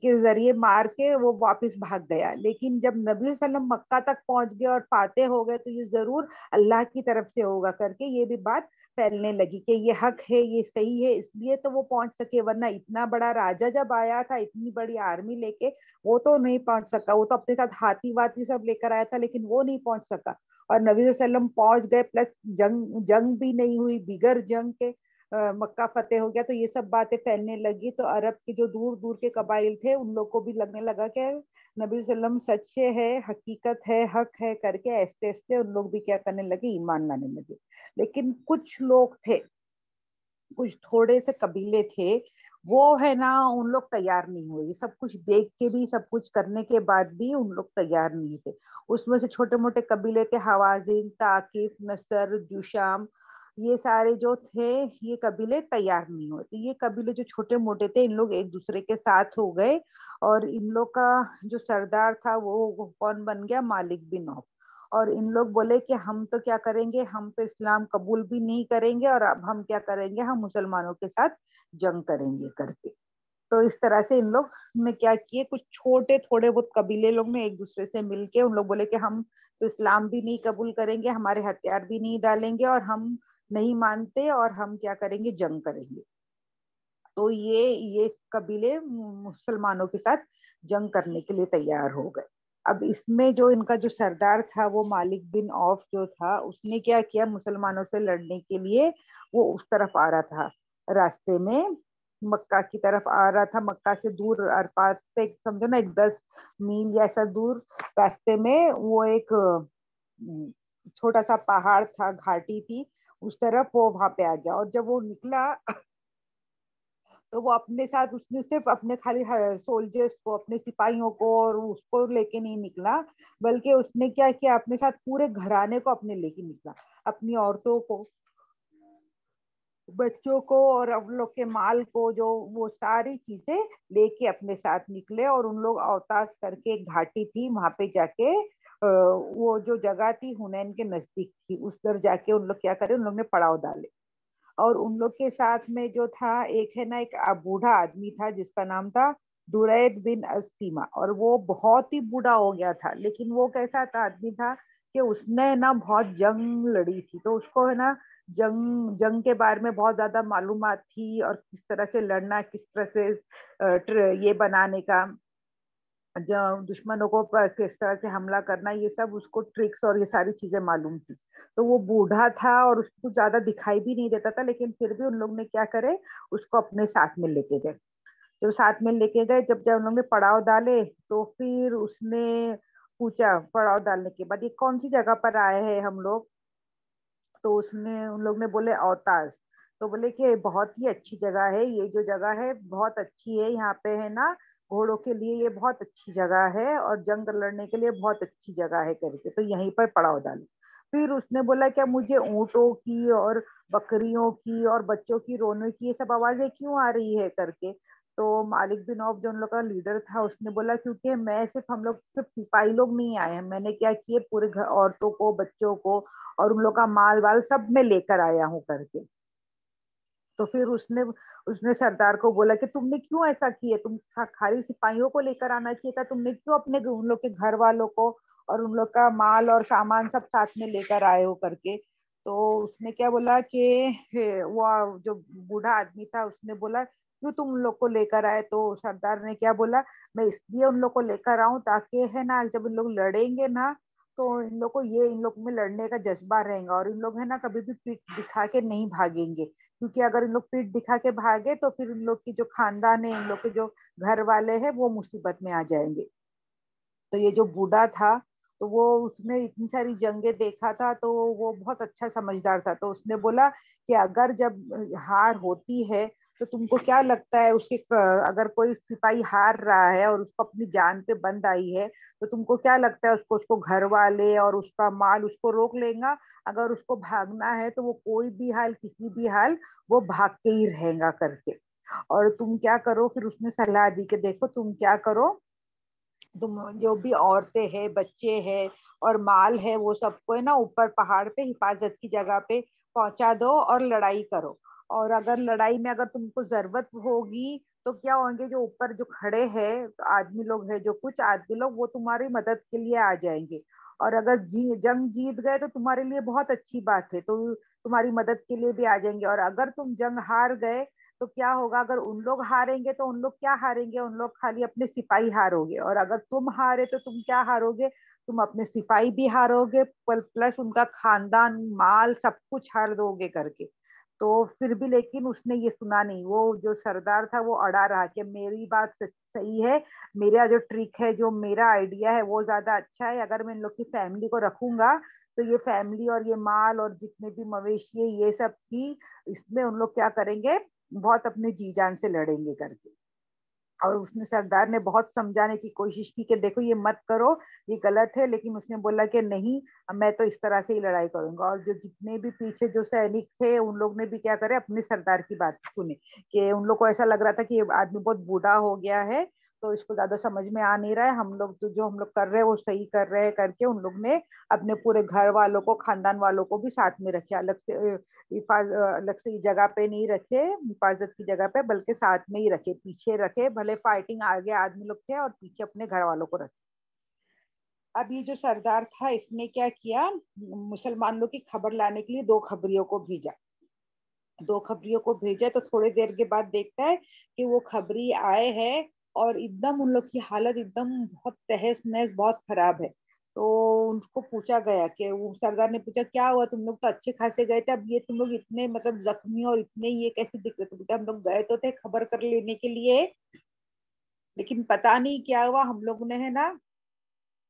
کے ذریعے مار کے وہ واپس بھاگ گیا. لیکن جب نبی صلی اللہ علیہ وسلم مکہ تک پہنچ گئے اور فاتح ہو گئے تو یہ ضرور اللہ کی طرف سے ہوگا کر کے یہ بھی بات پھیلنے لگی کہ یہ حق ہے، یہ صحیح ہے، اس لیے تو وہ پہنچ سکے، ورنہ اتنا بڑا راجا جب آیا تھا اتنی بڑی آرمی لے کے وہ تو نہیں پہنچ سکا. وہ تو اپنے ساتھ ہاتھی واتی سب لے کر آیا تھا لیکن وہ نہیں پہنچ سکا. اور نبی صلی اللہ علیہ وسلم پہنچ گئے، پلس جنگ بھی نہیں ہوئی، بغیر جنگ کے مکہ فتح ہو گیا. تو یہ سب باتیں پھیلنے لگی تو عرب کے جو دور دور کے قبائل تھے ان لوگ کو بھی لگنے لگا کہ نبی صلی اللہ علیہ وسلم سچے ہے، حقیقت ہے، حق ہے کر کے ایسے ایسے ان لوگ بھی کیا کرنے لگے، ایمان لانے لگے. لیکن کچھ لوگ تھے، کچھ تھوڑے سے قبیلے تھے، وہ ہے نا ان لوگ تیار نہیں ہوئے. سب کچھ دیکھ کے بھی، سب کچھ کرنے کے بعد بھی ان لوگ تیار نہیں تھے. اس میں سے چھوٹے موٹے قبیلے تھے، حوازن، ثاقف، نصر، جشام، یہ سارے جو تھے یہ قبیلے تیار نہیں ہوئے. تو یہ قبیلے جو چھوٹے موٹے تھے ان لوگ ایک دوسرے کے ساتھ ہو گئے اور ان لوگ کا جو سردار تھا وہ کون بن گیا، مالک بن عوف. اور ان لوگ بولے کہ ہم تو کیا کریں گے، ہم تو اسلام قبول بھی نہیں کریں گے اور اب ہم کیا کریں گے، ہم مسلمانوں کے ساتھ جنگ کریں گے کر کے. تو اس طرح سے ان لوگ نے کیا کیے، کچھ چھوٹے تھوڑے بہت قبیلے لوگ نے ایک دوسرے سے مل کے ان لوگ بولے کہ ہم تو اسلام بھی نہیں قبول کریں گے، ہمارے ہتھیار بھی نہیں ڈالیں گے اور ہم نہیں مانتے اور ہم کیا کریں گے، جنگ کریں گے. تو یہ قبیلے مسلمانوں کے ساتھ جنگ کرنے کے لیے تیار ہو گئے. اب اس میں جو ان کا جو سردار تھا وہ مالک بن عوف جو تھا، اس نے کیا کیا، مسلمانوں سے لڑنے کے لیے وہ اس طرف آ رہا تھا، راستے میں مکہ کی طرف آ رہا تھا. مکہ سے دور ارفات سے سمجھو نا ایک 10 میل جیسا دور راستے میں وہ ایک چھوٹا سا پہاڑ تھا، گھاٹی تھی، اس طرف وہ وہاں پہ آ گیا. اور جب وہ نکلا تو وہ اپنے ساتھ اس نے صرف اپنے خالی سولجرز کو، اپنے سپاہیوں کو اور اس کو لے کے نہیں نکلا، بلکہ اس نے کیا کیا، اپنے ساتھ پورے گھرانے کو اپنے لے کے نکلا، اپنی عورتوں کو، بچوں کو اور اب لوگ کے مال کو، جو وہ ساری چیزیں لے کے اپنے ساتھ نکلے. اور ان لوگ اوتاس کر کے ایک گھاٹی تھی وہاں پہ جا کے وہ جو جگہ تھی حنین کے نزدیک تھی، اس در جا کے ان لوگ کیا کرے، ان لوگ نے پڑاؤ ڈالے. اور ان لوگ کے ساتھ میں جو تھا ایک ہے نا، ایک بوڑھا آدمی تھا جس کا نام تھا درید بن اسیما. اور وہ بہت ہی بوڑھا ہو گیا تھا، لیکن وہ کیسا تھا آدمی تھا کہ اس نے نا بہت جنگ لڑی تھی، تو اس کو ہے نا جنگ کے بارے میں بہت زیادہ معلومات تھی، اور کس طرح سے لڑنا، کس طرح سے یہ بنانے کا، دشمنوں کو کس طرح سے حملہ کرنا، یہ سب اس کو ٹرکس اور یہ ساری چیزیں معلوم تھی. تو وہ بوڑھا تھا اور اس کو زیادہ دکھائی بھی نہیں دیتا تھا، لیکن پھر بھی ان لوگ نے کیا کرے، اس کو اپنے ساتھ میں لے کے گئے. جو ساتھ میں لے کے گئے، جب جب ان لوگ نے پڑاؤ ڈالے تو پھر اس نے پوچھا، پڑاؤ ڈالنے کے بعد، یہ کون سی جگہ پر آئے ہیں ہم لوگ؟ تو ان لوگ نے بولے اوتاز. تو بولے کہ بہت ہی اچھی جگہ ہے، یہ جو جگہ ہے بہت اچھی ہے، یہاں پہ ہے نا گھوڑوں کے لیے یہ بہت اچھی جگہ ہے اور جنگ لڑنے کے لیے بہت اچھی جگہ ہے کر کے، تو یہیں پر پڑاؤ ڈالے. پھر اس نے بولا کیا مجھے اونٹوں کی اور بکریوں کی اور بچوں کی رونے کی یہ سب آوازیں کیوں آ رہی ہے کر کے. تو مالک بن عوف جو ان لوگ کا لیڈر تھا اس نے بولا کیونکہ ہم لوگ صرف سپاہی لوگ نہیں آئے ہیں، میں نے کیا کیے، پورے گھر عورتوں کو، بچوں کو اور ان لوگ کا مال وال سب میں لے کر آیا ہوں کر کے. تو پھر اس نے سردار کو بولا کہ تم نے کیوں ایسا کیا، تم خالی سپاہیوں کو لے کر آنا چاہیے تھا، تم نے کیوں اپنے ان لوگ کے گھر والوں کو اور ان لوگ کا مال اور سامان سب ساتھ میں لے کر آئے ہو کر کے. تو اس نے کیا بولا کہ وہ جو بوڑھا آدمی تھا اس نے بولا کیوں تم ان لوگ کو لے کر آئے؟ تو سردار نے کیا بولا، میں اس لیے ان لوگ کو لے کر آؤں تاکہ ہے نا جب ان لوگ لڑیں گے نا تو ان لوگ کو ان لوگ میں لڑنے کا جذبہ رہے گا، اور ان لوگ ہے نا کبھی بھی پیٹ دکھا کے نہیں بھاگیں گے. کیونکہ اگر ان لوگ پیٹ دکھا کے بھاگے تو پھر ان لوگ کی جو خاندان ہے، ان لوگ کے جو گھر والے ہیں وہ مصیبت میں آ جائیں گے. تو یہ جو بوڑھا تھا تو وہ اس نے اتنی ساری جنگیں دیکھا تھا، تو وہ بہت اچھا سمجھدار تھا. تو اس نے بولا کہ اگر جب ہار ہوتی ہے تو تم کو کیا لگتا ہے، اس کے اگر کوئی سپاہی ہار رہا ہے اور اس کو اپنی جان پہ بند آئی ہے تو تم کو کیا لگتا ہے اس کو گھر والے اور اس کا مال اس کو روک لیں گا؟ اگر اس کو بھاگنا ہے تو وہ کوئی بھی حال، کسی بھی حال وہ بھاگ کے ہی رہے گا کر کے. اور تم کیا کرو، پھر اس نے صلاح دی کہ دیکھو تم کیا کرو، تم جو بھی عورتیں ہیں، بچے ہیں اور مال ہے وہ سب کو ہے نا اوپر پہاڑ پہ حفاظت کی جگہ پہ پہنچا دو اور لڑائی کرو. اور اگر لڑائی میں اگر تم کو ضرورت ہوگی تو کیا ہوں گے جو اوپر جو کھڑے ہیں آدمی لوگ ہیں، جو کچھ آدمی لوگ وہ تمہاری مدد کے لیے آ جائیں گے، اور اگر جنگ جیت گئے تو تمہارے لیے بہت اچھی بات ہے، تو تمہاری مدد کے لیے بھی آ جائیں گے، اور اگر تم جنگ ہار گئے تو کیا ہوگا، اگر ان لوگ ہاریں گے تو ان لوگ کیا ہاریں گے، ان لوگ خالی اپنے سپاہی ہارو گے، اور اگر تم ہارے تو تم کیا ہارو گے، تم اپنے سپاہی بھی ہارو گے پلس ان کا خاندان مال سب کچھ ہار دو گے کر کے۔ تو پھر بھی لیکن اس نے یہ سنا نہیں، وہ جو سردار تھا وہ اڑا رہا کہ میری بات صحیح ہے، میرا جو ٹرک ہے، جو میرا آئیڈیا ہے وہ زیادہ اچھا ہے، اگر میں ان لوگ کی فیملی کو رکھوں گا تو یہ فیملی اور یہ مال اور جتنے بھی مویشی ہے یہ سب کی اس میں ان لوگ کیا کریں گے، بہت اپنے جی جان سے لڑیں گے کر کے۔ اور اس نے سردار نے بہت سمجھانے کی کوشش کی کہ دیکھو یہ مت کرو، یہ غلط ہے، لیکن اس نے بولا کہ نہیں، میں تو اس طرح سے ہی لڑائی کروں گا۔ اور جو جتنے بھی پیچھے جو سینک تھے ان لوگ نے بھی کیا کرے، اپنے سردار کی بات سنے، کہ ان لوگ کو ایسا لگ رہا تھا کہ یہ آدمی بہت بوڑھا ہو گیا ہے تو اس کو زیادہ سمجھ میں آ نہیں رہا ہے، ہم لوگ تو جو ہم لوگ کر رہے ہیں وہ صحیح کر رہے ہیں کر کے ان لوگ نے اپنے پورے گھر والوں کو، خاندان والوں کو بھی ساتھ میں رکھے، الگ سے جگہ پہ نہیں رکھے حفاظت کی جگہ پہ، بلکہ ساتھ میں ہی رکھے، پیچھے رکھے، بھلے فائٹنگ آگے آدمی لوگ تھے اور پیچھے اپنے گھر والوں کو رکھے۔ اب یہ جو سردار تھا اس نے کیا کیا، مسلمان لوگ کی خبر لانے کے لیے دو خبریوں کو بھیجا، دو خبریوں کو بھیجا تو تھوڑے دیر کے بعد دیکھتا ہے کہ وہ خبری آئے ہیں اور ایک دم ان لوگ کی حالت ایک دم بہت تہس نہس بہت خراب ہے۔ تو ان کو پوچھا گیا کہ وہ سردار نے پوچھا کیا ہوا، تم لوگ تو اچھے خاصے گئے تھے، اب یہ تم لوگ اتنے مطلب زخمی اور اتنے یہ کیسے دکھ رہے، تو بولتے ہم لوگ گئے تو تھے خبر کر لینے کے لیے، لیکن پتا نہیں کیا ہوا، ہم لوگ نے ہے نا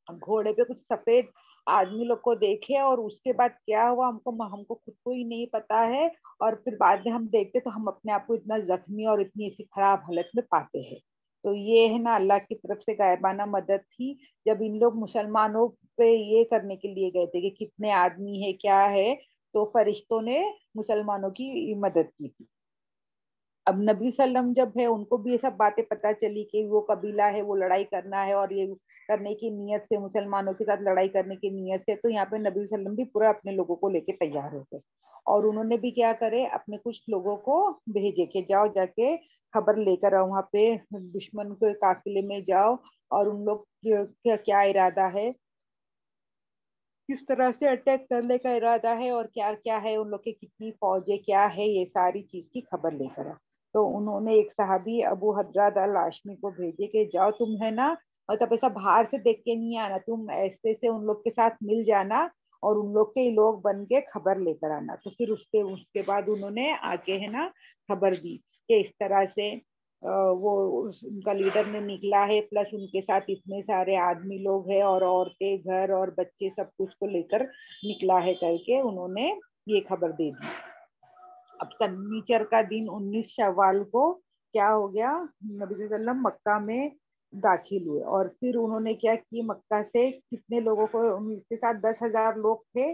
گھوڑے پہ کچھ سفید آدمی لوگ کو دیکھے، اور اس کے بعد کیا ہوا ہم کو خود کو ہی نہیں پتا ہے، اور پھر بعد میں ہم دیکھتے تو ہم اپنے آپ کو اتنا زخمی اور اتنی ایسی خراب حالت میں پاتے ہیں۔ تو یہ ہے نا اللہ کی طرف سے غائبانہ مدد تھی، جب ان لوگ مسلمانوں پہ یہ کرنے کے لیے گئے تھے کہ کتنے آدمی ہے کیا ہے، تو فرشتوں نے مسلمانوں کی مدد کی تھی۔ اب نبی صلی اللہ علیہ وسلم جب ہے ان کو بھی یہ سب باتیں پتہ چلی کہ وہ قبیلہ ہے، وہ لڑائی کرنا ہے اور یہ کرنے کی نیت سے، مسلمانوں کے ساتھ لڑائی کرنے کی نیت سے، تو یہاں پہ نبی صلی اللہ علیہ وسلم بھی پورا اپنے لوگوں کو لے کے تیار ہو گئے، اور انہوں نے بھی کیا کرے، اپنے کچھ لوگوں کو بھیجے کہ جاؤ جا کے خبر لے کر آؤ، وہاں پہ دشمن کے قافلے میں جاؤ اور ان لوگ کا کیا ارادہ ہے، کس طرح سے اٹیک کرنے کا ارادہ ہے، اور کیا کیا ہے ان لوگ کی کتنی فوجیں کیا ہے، یہ ساری چیز کی خبر لے کر آ۔ تو انہوں نے ایک صحابی ابو حدراد العاشمی کو بھیجے کہ جاؤ تم ہے نا، مطلب ایسا باہر سے دیکھ کے نہیں آنا، تم ایسے سے ان لوگ کے ساتھ مل جانا اور ان لوگ کے لوگ بن کے خبر لے کر آنا۔ تو پھر اس کے بعد انہوں نے آگے ہے نا خبر دی کہ اس طرح سے وہ ان کا لیڈر نے نکلا ہے، پلس ان کے ساتھ اتنے سارے آدمی لوگ ہیں اور عورتیں گھر اور بچے سب کچھ کو لے کر نکلا ہے کر کے انہوں نے یہ خبر دے دی۔ اب سنیچر کا دن 19 شوال کو کیا ہو گیا، نبی صلی اللہ علیہ وسلم مکہ میں داخل ہوئے، اور پھر انہوں نے کیا کی، مکہ سے کتنے لوگوں کو، ان کے ساتھ 10,000 لوگ تھے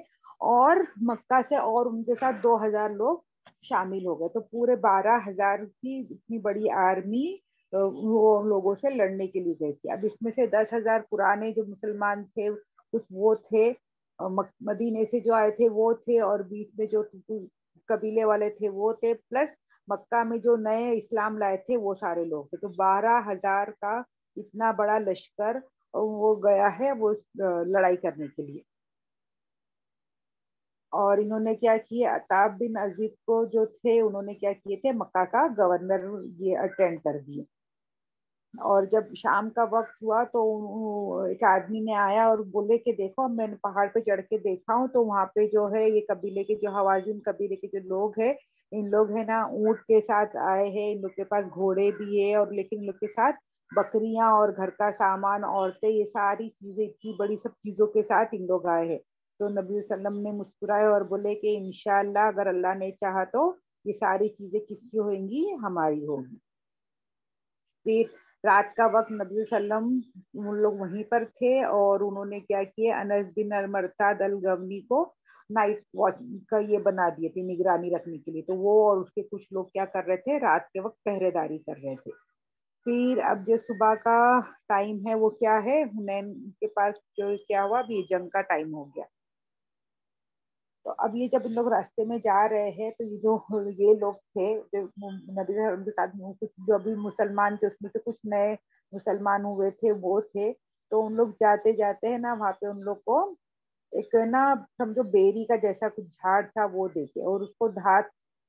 اور مکہ سے اور ان کے ساتھ 2,000 لوگ شامل ہو گئے، تو پورے 12,000 کی اتنی بڑی آرمی وہ لوگوں سے لڑنے کے لیے گئی تھی۔ اب اس میں سے 10,000 پرانے جو مسلمان تھے کچھ وہ تھے، مدینے سے جو آئے تھے وہ تھے، اور بیچ میں جو قبیلے والے تھے وہ تھے، پلس مکہ میں جو نئے اسلام لائے تھے وہ سارے لوگ تھے، تو 12,000 کا اتنا بڑا لشکر وہ گیا ہے وہ لڑائی کرنے کے لیے۔ اور انہوں نے کیا کیا، عتاب بن عزیز کو جو تھے انہوں نے کیا کیے تھے، مکہ کا گورنر یہ اٹینڈ کر دیے۔ اور جب شام کا وقت ہوا تو ایک آدمی نے آیا اور بولے کہ دیکھو میں نے پہاڑ پہ چڑھ کے دیکھا ہوں تو وہاں پہ جو ہے یہ قبیلے کے جو حوازن قبیلے کے جو لوگ ہیں، ان لوگ ہے نا اونٹ کے ساتھ آئے ہیں، ان لوگ کے پاس گھوڑے بھی ہے، اور لیکن ان لوگ کے ساتھ بکریاں اور گھر کا سامان، عورتیں، یہ ساری چیزیں اتنی بڑی سب چیزوں کے ساتھ ان لوگ آئے ہیں۔ تو نبی صلی اللہ علیہ وسلم نے مسکرائے اور بولے کہ انشاءاللہ اگر اللہ نے چاہا تو یہ ساری چیزیں کس کی ہوئیں گی، ہماری ہوگی۔ پھر رات کا وقت نبی صلی اللہ علیہ وسلم ان لوگ وہیں پر تھے، اور انہوں نے کیا کیا، انس بن المرتاد الغنوی کو نائٹ واچ کا یہ بنا دیے تھے، نگرانی رکھنے کے لیے، تو وہ اور اس کے کچھ لوگ کیا کر رہے تھے، رات کے وقت پہرے داری کر رہے تھے۔ پھر اب جو صبح کا ٹائم ہے وہ کیا ہے، حنین کے پاس جو کیا ہوا، اب یہ جنگ کا ٹائم ہو گیا۔ تو اب یہ جب ان لوگ راستے میں جا رہے ہیں تو یہ لوگ تھے نبی ان کے ساتھ کچھ جو ابھی مسلمان تھے اس میں سے کچھ نئے مسلمان ہوئے تھے وہ تھے. تو ان لوگ جاتے جاتے ہیں نا وہاں پہ ان لوگ کو ایک نا سمجھو بیری کا جیسا کچھ جھاڑ تھا وہ دیکھے, اور اس کو دھات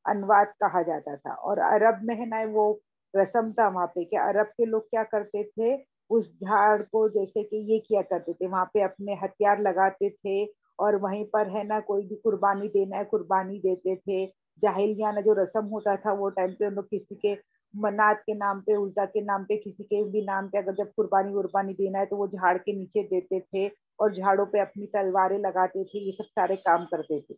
انوات کہا جاتا تھا. اور عرب میں ہے نا وہ رسم تھا وہاں پہ کہ عرب کے لوگ کیا کرتے تھے, اس جھاڑ کو جیسے کہ یہ کیا کرتے تھے وہاں پہ اپنے ہتھیار لگاتے تھے, اور وہیں پر ہے نا کوئی بھی قربانی دینا ہے قربانی دیتے تھے. جاہلیانہ جو رسم ہوتا تھا وہ ٹائم پہ ان لوگ کسی کے منات کے نام پہ, الٹا کے نام پہ, کسی کے بھی نام پہ اگر جب قربانی وربانی دینا ہے تو وہ جھاڑ کے نیچے دیتے تھے, اور جھاڑوں پہ اپنی تلواریں لگاتے تھے, یہ سب سارے کام کرتے تھے.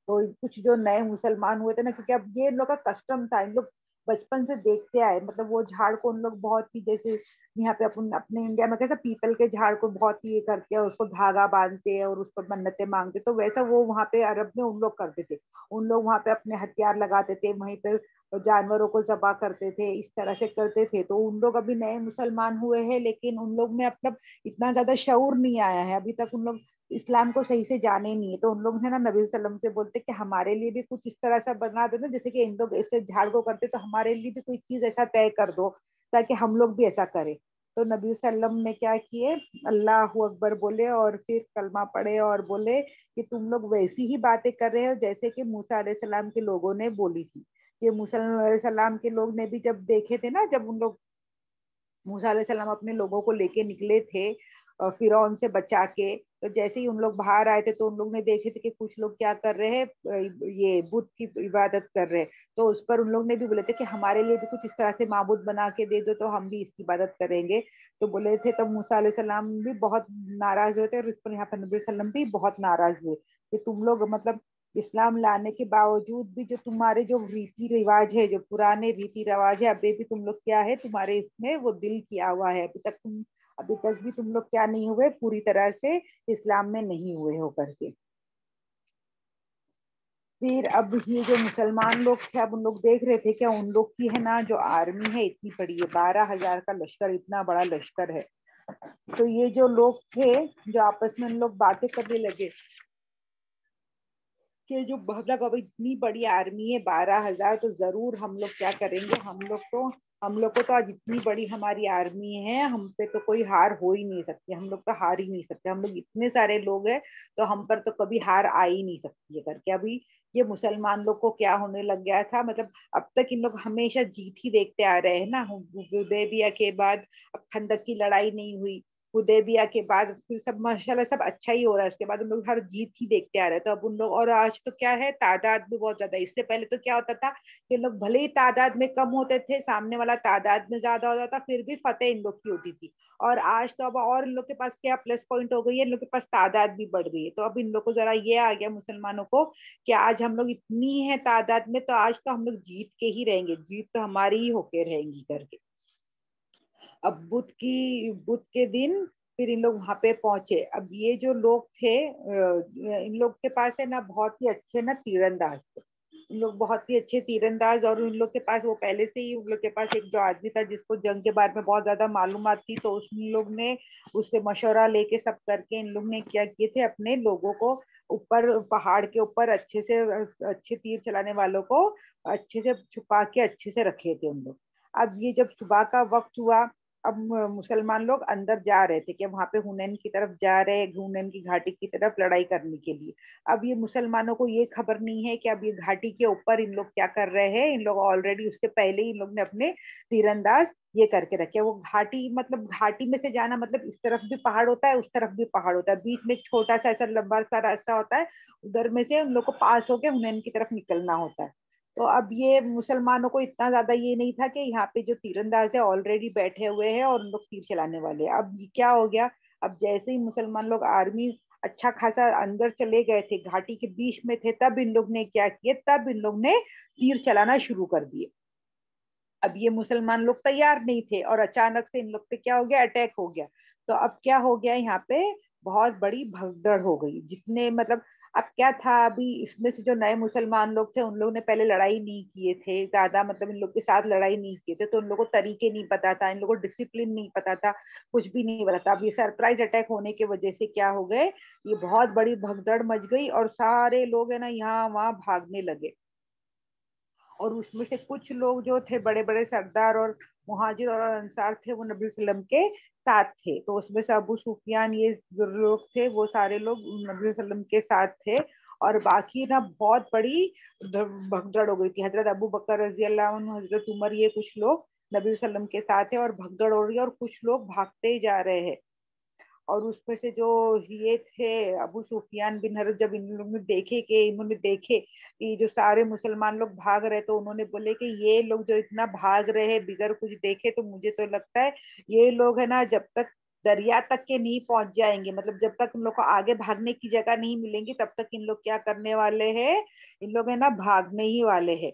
تو کچھ جو نئے مسلمان ہوئے تھے نا, کیونکہ اب یہ ان لوگ کا کسٹم تھا, ان لوگ بچپن سے دیکھتے آئے, مطلب وہ جھاڑ کو ان لوگ بہت ہی جیسے یہاں پہ اپنے انڈیا میں کیسا پیپل کے جھاڑ کو بہت ہی یہ کرتے ہیں, اس کو دھاگا باندھتے ہیں اور اس پر منتیں مانگتے, تو ویسا وہ وہاں پہ عرب میں ان لوگ کرتے تھے. ان لوگ وہاں پہ اپنے ہتھیار لگاتے تھے, وہیں پہ جانوروں کو ذبح کرتے تھے, اس طرح سے کرتے تھے. تو ان لوگ ابھی نئے مسلمان ہوئے ہیں لیکن ان لوگ میں مطلب اتنا زیادہ شعور نہیں آیا ہے ابھی تک, ان لوگ اسلام کو صحیح سے جانے نہیں ہے. تو ان لوگ ہے نا نبی صلی اللہ علیہ وسلم سے بولتے کہ ہمارے لیے بھی کچھ اس طرح سا بنا دو نا, جیسے کہ ان لوگ ایسے جھاڑ کو کرتے تو ہمارے لیے بھی کوئی چیز ایسا طے کر دو تاکہ ہم لوگ بھی ایسا کریں. تو نبی صلی اللہ علیہ وسلم نے کیا کیے, اللہ اکبر بولے اور پھر کلمہ پڑھے اور بولے کہ تم لوگ ویسی ہی باتیں کر رہے ہو جیسے کہ موسیٰ علیہ السلام کے لوگوں نے بولی تھی. کہ موسیٰ علیہ السلام کے لوگ نے بھی جب دیکھے تھے نا, جب ان لوگ موسیٰ علیہ السلام اپنے لوگوں کو لے کے نکلے تھے فرعون سے بچا کے, تو جیسے ہی ان لوگ باہر آئے تھے تو ان لوگ نے دیکھے تھے کہ کچھ لوگ کیا کر رہے ہیں, یہ بت کی عبادت کر رہے. تو اس پر ان لوگ نے بھی بولے تھے کہ ہمارے لیے بھی کچھ اس طرح سے معبود بنا کے دے دو تو ہم بھی اس کی عبادت کریں گے. تو بولے تھے تب موسیٰ علیہ السلام بھی بہت ناراض ہوئے تھے, اور اس پر یہاں پر نبی صلی اللہ علیہ وسلم بھی بہت ناراض ہوئے کہ تم لوگ مطلب اسلام لانے کے باوجود بھی جو تمہارے جو ریتی رواج ہے, جو پرانے ریتی رواج ہے, ابھی بھی تم لوگ کیا ہے تمہارے اس میں وہ دل کیا ہوا ہے, ابھی تک بھی تم لوگ کیا نہیں ہوئے, پوری طرح سے اسلام میں نہیں ہوئے ہو کر کے. پھر اب یہ جو مسلمان لوگ تھے, اب ان لوگ دیکھ رہے تھے کہ ان لوگ کی ہے نا جو آرمی ہے اتنی بڑی ہے, 12,000 کا لشکر, اتنا بڑا لشکر ہے. تو یہ جو لوگ تھے جو آپس میں ان لوگ باتیں کرنے لگے کہ جو مطلب اب اتنی بڑی آرمی ہے 12,000, تو ضرور ہم لوگ کیا کریں گے, ہم لوگ کو تو آج اتنی بڑی ہماری آرمی ہے, ہم پہ تو کوئی ہار ہو ہی نہیں سکتی, ہم لوگ تو ہار ہی نہیں سکتے, ہم لوگ اتنے سارے لوگ ہیں تو ہم پر تو کبھی ہار آ ہی نہیں سکتی ہے کر کے. ابھی یہ مسلمان لوگ کو کیا ہونے لگ گیا تھا, مطلب اب تک ان لوگ ہمیشہ جیت ہی دیکھتے آ رہے ہیں نا. حدیبیہ کے بعد اب خندق کی لڑائی نہیں ہوئی, حدیبیہ کے بعد پھر سب ماشاءاللہ سب اچھا ہی ہو رہا ہے, اس کے بعد ان لوگ ہر جیت ہی دیکھتے آ رہے ہیں. تو اب ان لوگ, اور آج تو کیا ہے تعداد بھی بہت زیادہ ہے, اس سے پہلے تو کیا ہوتا تھا کہ لوگ بھلے ہی تعداد میں کم ہوتے تھے, سامنے والا تعداد میں زیادہ ہوتا تھا, پھر بھی فتح ان لوگ کی ہوتی تھی. اور آج تو اب اور ان لوگ کے پاس کیا پلس پوائنٹ ہو گئی ہے, ان لوگ کے پاس تعداد بھی بڑھ گئی ہے. تو اب ان لوگ کو ذرا یہ آ گیا مسلمانوں کو کہ آج ہم لوگ اتنی ہے تعداد میں, تو آج تو ہم لوگ جیت کے ہی رہیں گے, جیت تو ہماری ہی ہو کے رہیں گی کر کے. اب بدھ کے دن پھر ان لوگ وہاں پہ پہنچے. اب یہ جو لوگ تھے ان لوگ کے پاس ہے نا بہت ہی اچھے نا تیر انداز تھے, ان لوگ بہت ہی اچھے تیر انداز, اور ان لوگ کے پاس وہ پہلے سے ہی ان لوگ کے پاس ایک جو آدمی تھا جس کو جنگ کے بارے میں بہت زیادہ معلومات تھی, تو اس لوگ نے اس سے مشورہ لے کے سب کر کے ان لوگ نے کیا کیے تھے, اپنے لوگوں کو اوپر پہاڑ کے اوپر اچھے تیر چلانے والوں کو اچھے سے چھپا کے اچھے سے رکھے تھے ان لوگ. اب یہ جب صبح کا وقت ہوا, اب مسلمان لوگ اندر جا رہے تھے کہ وہاں پہ ہنین کی طرف جا رہے, ہنین کی گھاٹی کی طرف لڑائی کرنے کے لیے. اب یہ مسلمانوں کو یہ خبر نہیں ہے کہ اب یہ گھاٹی کے اوپر ان لوگ کیا کر رہے ہیں, ان لوگ آلریڈی اس سے پہلے ہی ان لوگ نے اپنے تیر انداز یہ کر کے رکھے. وہ گھاٹی مطلب گھاٹی میں سے جانا مطلب اس طرف بھی پہاڑ ہوتا ہے, اس طرف بھی پہاڑ ہوتا ہے, بیچ میں ایک چھوٹا سا ایسا لمبا سا راستہ ہوتا ہے, ادھر میں سے ان لوگ کو پاس ہو کے ہنین کی طرف نکلنا ہوتا ہے. تو اب یہ مسلمانوں کو اتنا زیادہ یہ نہیں تھا کہ یہاں پہ جو تیر انداز ہے آلریڈی بیٹھے ہوئے ہیں اور ان لوگ تیر چلانے والے ہیں. اب کیا ہو گیا, اب جیسے ہی مسلمان لوگ آرمی اچھا خاصا اندر چلے گئے تھے, گھاٹی کے بیچ میں تھے, تب ان لوگ نے کیا کیے, تب ان لوگ نے تیر چلانا شروع کر دیے. اب یہ مسلمان لوگ تیار نہیں تھے اور اچانک سے ان لوگ پہ کیا ہو گیا, اٹیک ہو گیا. تو اب کیا ہو گیا, یہاں پہ بہت بڑی بھگدڑ ہو گئی. جتنے مطلب اب کیا تھا، ابھی اس میں سے جو نئے مسلمان لوگ تھے ان لوگوں نے پہلے لڑائی نہیں کیے تھے زیادہ، مطلب ان لوگ کے ساتھ لڑائی نہیں کیے تھے، تو ان لوگوں کو طریقے نہیں پتا تھا، ان لوگوں کو ڈسپلن نہیں پتا تھا، کچھ بھی نہیں پتا تھا. اب یہ سرپرائز اٹیک ہونے کی وجہ سے کیا ہو گئے، یہ بہت بڑی بھگدڑ مچ گئی اور سارے لوگ ہے نا یہاں وہاں بھاگنے لگے. اور اس میں سے کچھ لوگ جو تھے بڑے بڑے سردار اور مہاجر اور انصار تھے وہ نبی صلی اللہ علیہ وسلم کے ساتھ تھے. تو اس میں سے ابو سفیان یہ جو لوگ تھے وہ سارے لوگ نبی صلی اللہ علیہ وسلم کے ساتھ تھے. اور باقی نا بہت بڑی بھگدڑ ہو گئی تھی. حضرت ابو بکر رضی اللہ عنہ، حضرت عمر، یہ کچھ لوگ نبی صلی اللہ علیہ وسلم کے ساتھ ہیں اور بھگدڑ ہو رہی ہے اور کچھ لوگ بھاگتے ہی جا رہے ہیں. اور اس میں سے جو یہ تھے ابو سفیان بن حرب، جب ان لوگوں نے دیکھے کہ انہوں نے دیکھے کہ جو سارے مسلمان لوگ بھاگ رہے تو انہوں نے بولے کہ یہ لوگ جو اتنا بھاگ رہے ہیں بغیر کچھ دیکھے، تو مجھے تو لگتا ہے یہ لوگ ہے نا جب تک دریا تک کے نہیں پہنچ جائیں گے، مطلب جب تک ان لوگ کو آگے بھاگنے کی جگہ نہیں ملیں گی تب تک ان لوگ کیا کرنے والے ہیں، ان لوگ ہے نا بھاگنے ہی والے ہیں.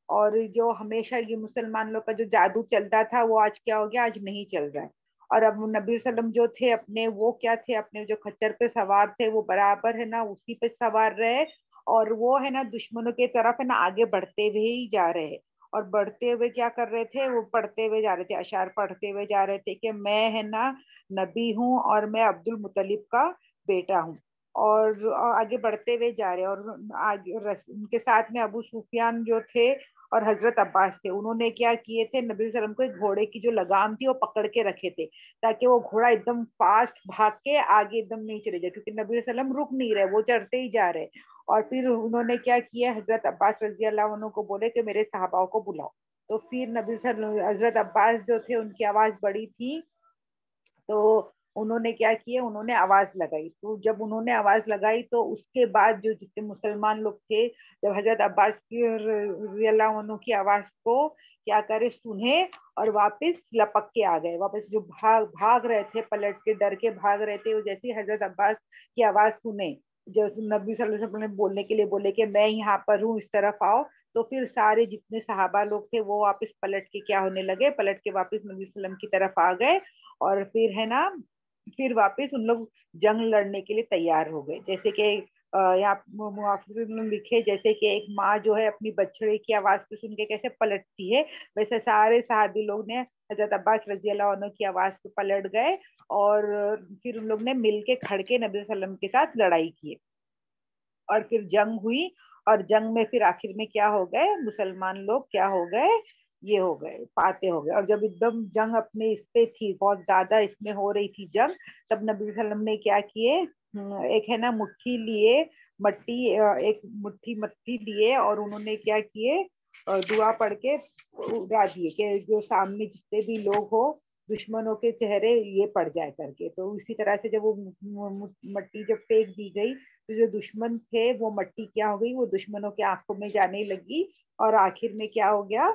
اور جو ہمیشہ یہ مسلمان لوگ کا جو جادو چلتا تھا وہ آج کیا ہو گیا، آج نہیں چل رہا ہے. اور اب نبی صلی اللہ علیہ وسلم جو تھے اپنے، وہ کیا تھے، اپنے جو کچر پہ سوار تھے وہ برابر ہے نا اسی پہ سوار رہے، اور وہ ہے نا دشمنوں کی طرف ہے نا آگے بڑھتے ہوئے ہی جا رہے ہیں. اور بڑھتے ہوئے کیا کر رہے تھے، وہ پڑھتے ہوئے جا رہے تھے، اشعار پڑھتے ہوئے جا رہے تھے کہ میں ہے نا نبی ہوں اور میں عبد المطلب کا بیٹا ہوں. اور آگے بڑھتے ہوئے جا رہے ہیں. اور آگے ان کے ساتھ میں ابو سفیان جو تھے اور حضرت عباس تھے، انہوں نے کیا کیے تھے، نبی صلی اللہ علیہ وسلم کو ایک گھوڑے کی جو لگام تھی وہ پکڑ کے رکھے تھے تاکہ وہ گھوڑا ایک دم فاسٹ بھاگ کے آگے ایک دم نہیں چلے جائے، کیونکہ نبی صلی اللہ علیہ وسلم رک نہیں رہے، وہ چڑھتے ہی جا رہے. اور پھر انہوں نے کیا کیا، حضرت عباس رضی اللہ عنہ کو بولے کہ میرے صحاباؤں کو بلاؤ. تو پھر نبی صلی اللہ علیہ وسلم، حضرت عباس جو تھے ان کی آواز بڑی تھی تو انہوں نے کیا کیا، انہوں نے آواز لگائی. تو جب انہوں نے آواز لگائی تو اس کے بعد جو جتنے مسلمان لوگ تھے جب حضرت عباس کی رضی اللہ عنہ کی آواز کو کیا کرے سنے اور واپس لپک کے آ گئے، واپس جو بھاگ رہے تھے، پلٹ کے ڈر کے بھاگ رہے تھے، وہ جیسے حضرت عباس کی آواز سنے، جو نبی صلی اللہ علیہ وسلم نے بولنے کے لیے بولے کہ میں یہاں پر ہوں اس طرف آؤ، تو پھر سارے جتنے صحابہ لوگ تھے وہ واپس پلٹ کے کیا ہونے لگے، پلٹ کے واپس نبی صلی اللہ علیہ وسلم کی طرف آ گئے. اور پھر ہے نا پھر واپس ان لوگ جنگ لڑنے کے لیے تیار ہو گئے. جیسے کہ یہاں محافظ میں لکھے جیسے کہ ایک ماں جو ہے اپنی بچڑے کی آواز کو سن کے کیسے پلٹتی ہے، ویسے سارے صحابی لوگ نے حضرت عباس رضی اللہ عنہ کی آواز پہ پلٹ گئے اور پھر ان لوگ نے مل کے کھڑ کے نبی صلی اللہ علیہ وسلم کے ساتھ لڑائی کی. اور پھر جنگ ہوئی اور جنگ میں پھر آخر میں کیا ہو گئے، مسلمان لوگ کیا ہو گئے، یہ ہو گئے، فاتح ہو گئے. اور جب ایک دم جنگ اپنے اس پہ تھی، بہت زیادہ اس میں ہو رہی تھی جنگ، تب نبی صلی اللہ علیہ وسلم نے کیا کیے، ایک ہے نا مٹھی لیے، مٹی، ایک مٹھی مٹی لیے اور انہوں نے کیا کیے، دعا پڑھ کے اڑا دیے کہ جو سامنے جتنے بھی لوگ ہو دشمنوں کے چہرے یہ پڑ جائے کر کے. تو اسی طرح سے جب وہ مٹی جب پھینک دی گئی تو جو دشمن تھے وہ مٹی کیا ہو گئی، وہ دشمنوں کے آنکھوں میں جانے لگی اور آخر میں کیا ہو گیا،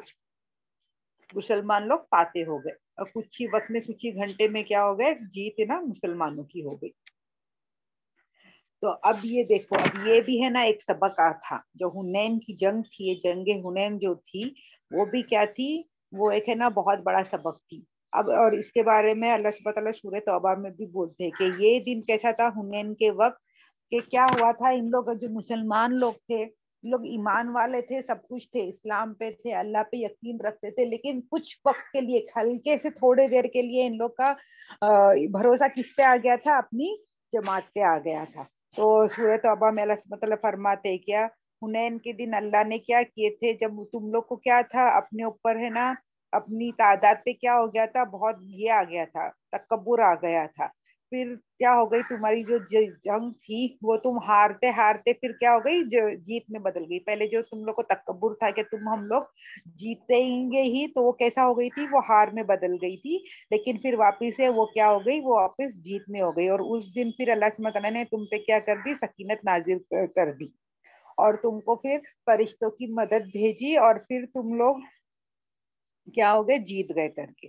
مسلمان لوگ فاتح ہو گئے. اور کچھ ہی وقت میں، کچھ ہی گھنٹے میں کیا ہو گئے، جیت نا مسلمانوں کی ہو گئی. تو اب یہ دیکھو، اب یہ بھی ہے نا ایک سبق تھا، جو حنین کی جنگ تھی، یہ جنگ حنین جو تھی وہ بھی کیا تھی، وہ ایک ہے نا بہت بڑا سبق تھی. اب اور اس کے بارے میں اللہ سبحانہ تعالیٰ سورہ توبہ میں بھی بولتے ہیں کہ یہ دن کیسا تھا حنین کے وقت، کہ کیا ہوا تھا، ان لوگ جو مسلمان لوگ تھے، لوگ ایمان والے تھے، سب کچھ تھے، اسلام پہ تھے، اللہ پہ یقین رکھتے تھے، لیکن کچھ وقت کے لیے، ہلکے سے تھوڑے دیر کے لیے ان لوگ کا بھروسہ کس پہ آ گیا تھا، اپنی جماعت پہ آ گیا تھا. تو سورہ توبہ میں اللہ سبحانہ تعالیٰ فرماتے کیا، حنین کے دن اللہ نے کیا کیے تھے، جب تم لوگ کو کیا تھا، اپنے اوپر ہے نا اپنی تعداد پہ کیا ہو گیا تھا، بہت یہ آ گیا تھا، تکبر آ گیا تھا. پھر کیا ہو گئی، تمہاری جو جنگ تھی وہ تم ہارتے ہارتے پھر کیا ہو گئی، جیت میں بدل گئی. پہلے جو تم لوگ کو تکبر تھا کہ ہم لوگ جیتیں گے ہی، تو وہ کیسا ہو گئی تھی، وہ ہار میں بدل گئی تھی. لیکن پھر واپس سے وہ کیا ہو گئی، وہ واپس جیت میں ہو گئی. اور اس دن پھر اللہ سبحانہ تعالیٰ نے تم پہ کیا کر دی، سکینت نازل کر دی اور تم کو پھر فرشتوں کی مدد بھیجی اور پھر تم لوگ کیا ہو گئے، جیت گئے کر کے.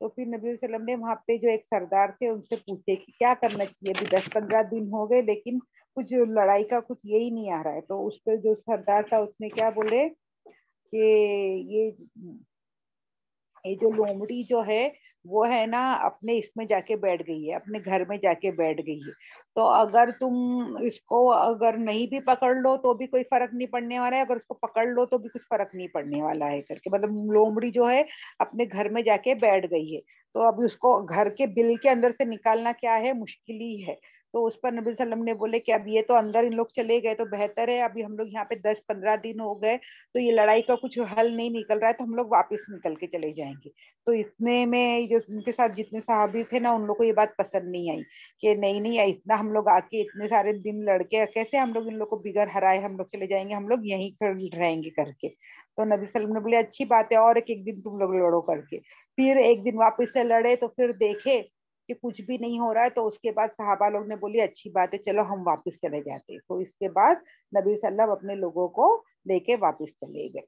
تو پھر نبی صلی اللہ علیہ وسلم نے وہاں پہ جو ایک سردار تھے ان سے پوچھے کہ کیا کرنا چاہیے، ابھی 10-15 دن ہو گئے لیکن کچھ لڑائی کا کچھ یہی نہیں آ رہا ہے. تو اس پہ جو سردار تھا اس نے کیا بولے کہ یہ یہ جو لومڑی جو ہے وہ ہے نا اپنے اس میں جا کے بیٹھ گئی ہے، اپنے گھر میں جا کے بیٹھ گئی ہے. تو اگر تم اس کو اگر نہیں بھی پکڑ لو تو بھی کوئی فرق نہیں پڑنے والا ہے، اگر اس کو پکڑ لو تو بھی کچھ فرق نہیں پڑنے والا ہے کر کے، مطلب لومڑی جو ہے اپنے گھر میں جا کے بیٹھ گئی ہے. تو اب اس کو گھر کے بل کے اندر سے نکالنا کیا ہے، مشکل ہی ہے. تو اس پر نبی صلی اللہ علیہ وسلم نے بولے کہ اب یہ تو اندر ان لوگ چلے گئے تو بہتر ہے، ابھی ہم لوگ یہاں پہ 10-15 دن ہو گئے تو یہ لڑائی کا کچھ حل نہیں نکل رہا ہے، تو ہم لوگ واپس نکل کے چلے جائیں گے. تو اتنے میں جو ان کے ساتھ جتنے صحابی تھے نا ان لوگ کو یہ بات پسند نہیں آئی کہ نہیں نہیں اتنا ہم لوگ آ کے اتنے سارے دن لڑکے کیسے ہم لوگ ان لوگ کو بگڑ ہرائے ہم لوگ چلے جائیں گے، ہم لوگ یہیں رہیں گے کر کے. تو نبی صلی اللہ علیہ وسلم نے بولے اچھی بات ہے، اور ایک دن تم لوگ لڑو کر کے. پھر ایک دن واپس سے لڑے تو پھر دیکھے کہ کچھ بھی نہیں ہو رہا ہے، تو اس کے بعد صحابہ لوگ نے بولی اچھی بات ہے چلو ہم واپس چلے جاتے. تو اس کے بعد نبی صلی اللہ علیہ وسلم اپنے لوگوں کو لے کے واپس چلے گئے.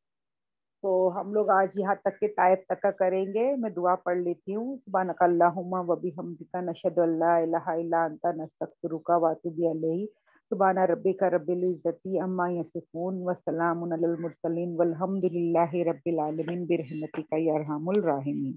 تو ہم لوگ آج یہاں تک کے طائف تک کا کریں گے. میں دعا پڑھ لیتی ہوں. سبحانک اللہم و بحمدک نشہد ان لا الہ الا انت نستغفرک و اتوب الیک. سبحان ربک رب العزۃ عما یصفون وسلام علی المرسلین والحمد للہ رب العالمین برحمتک یا ارحم الراحمین.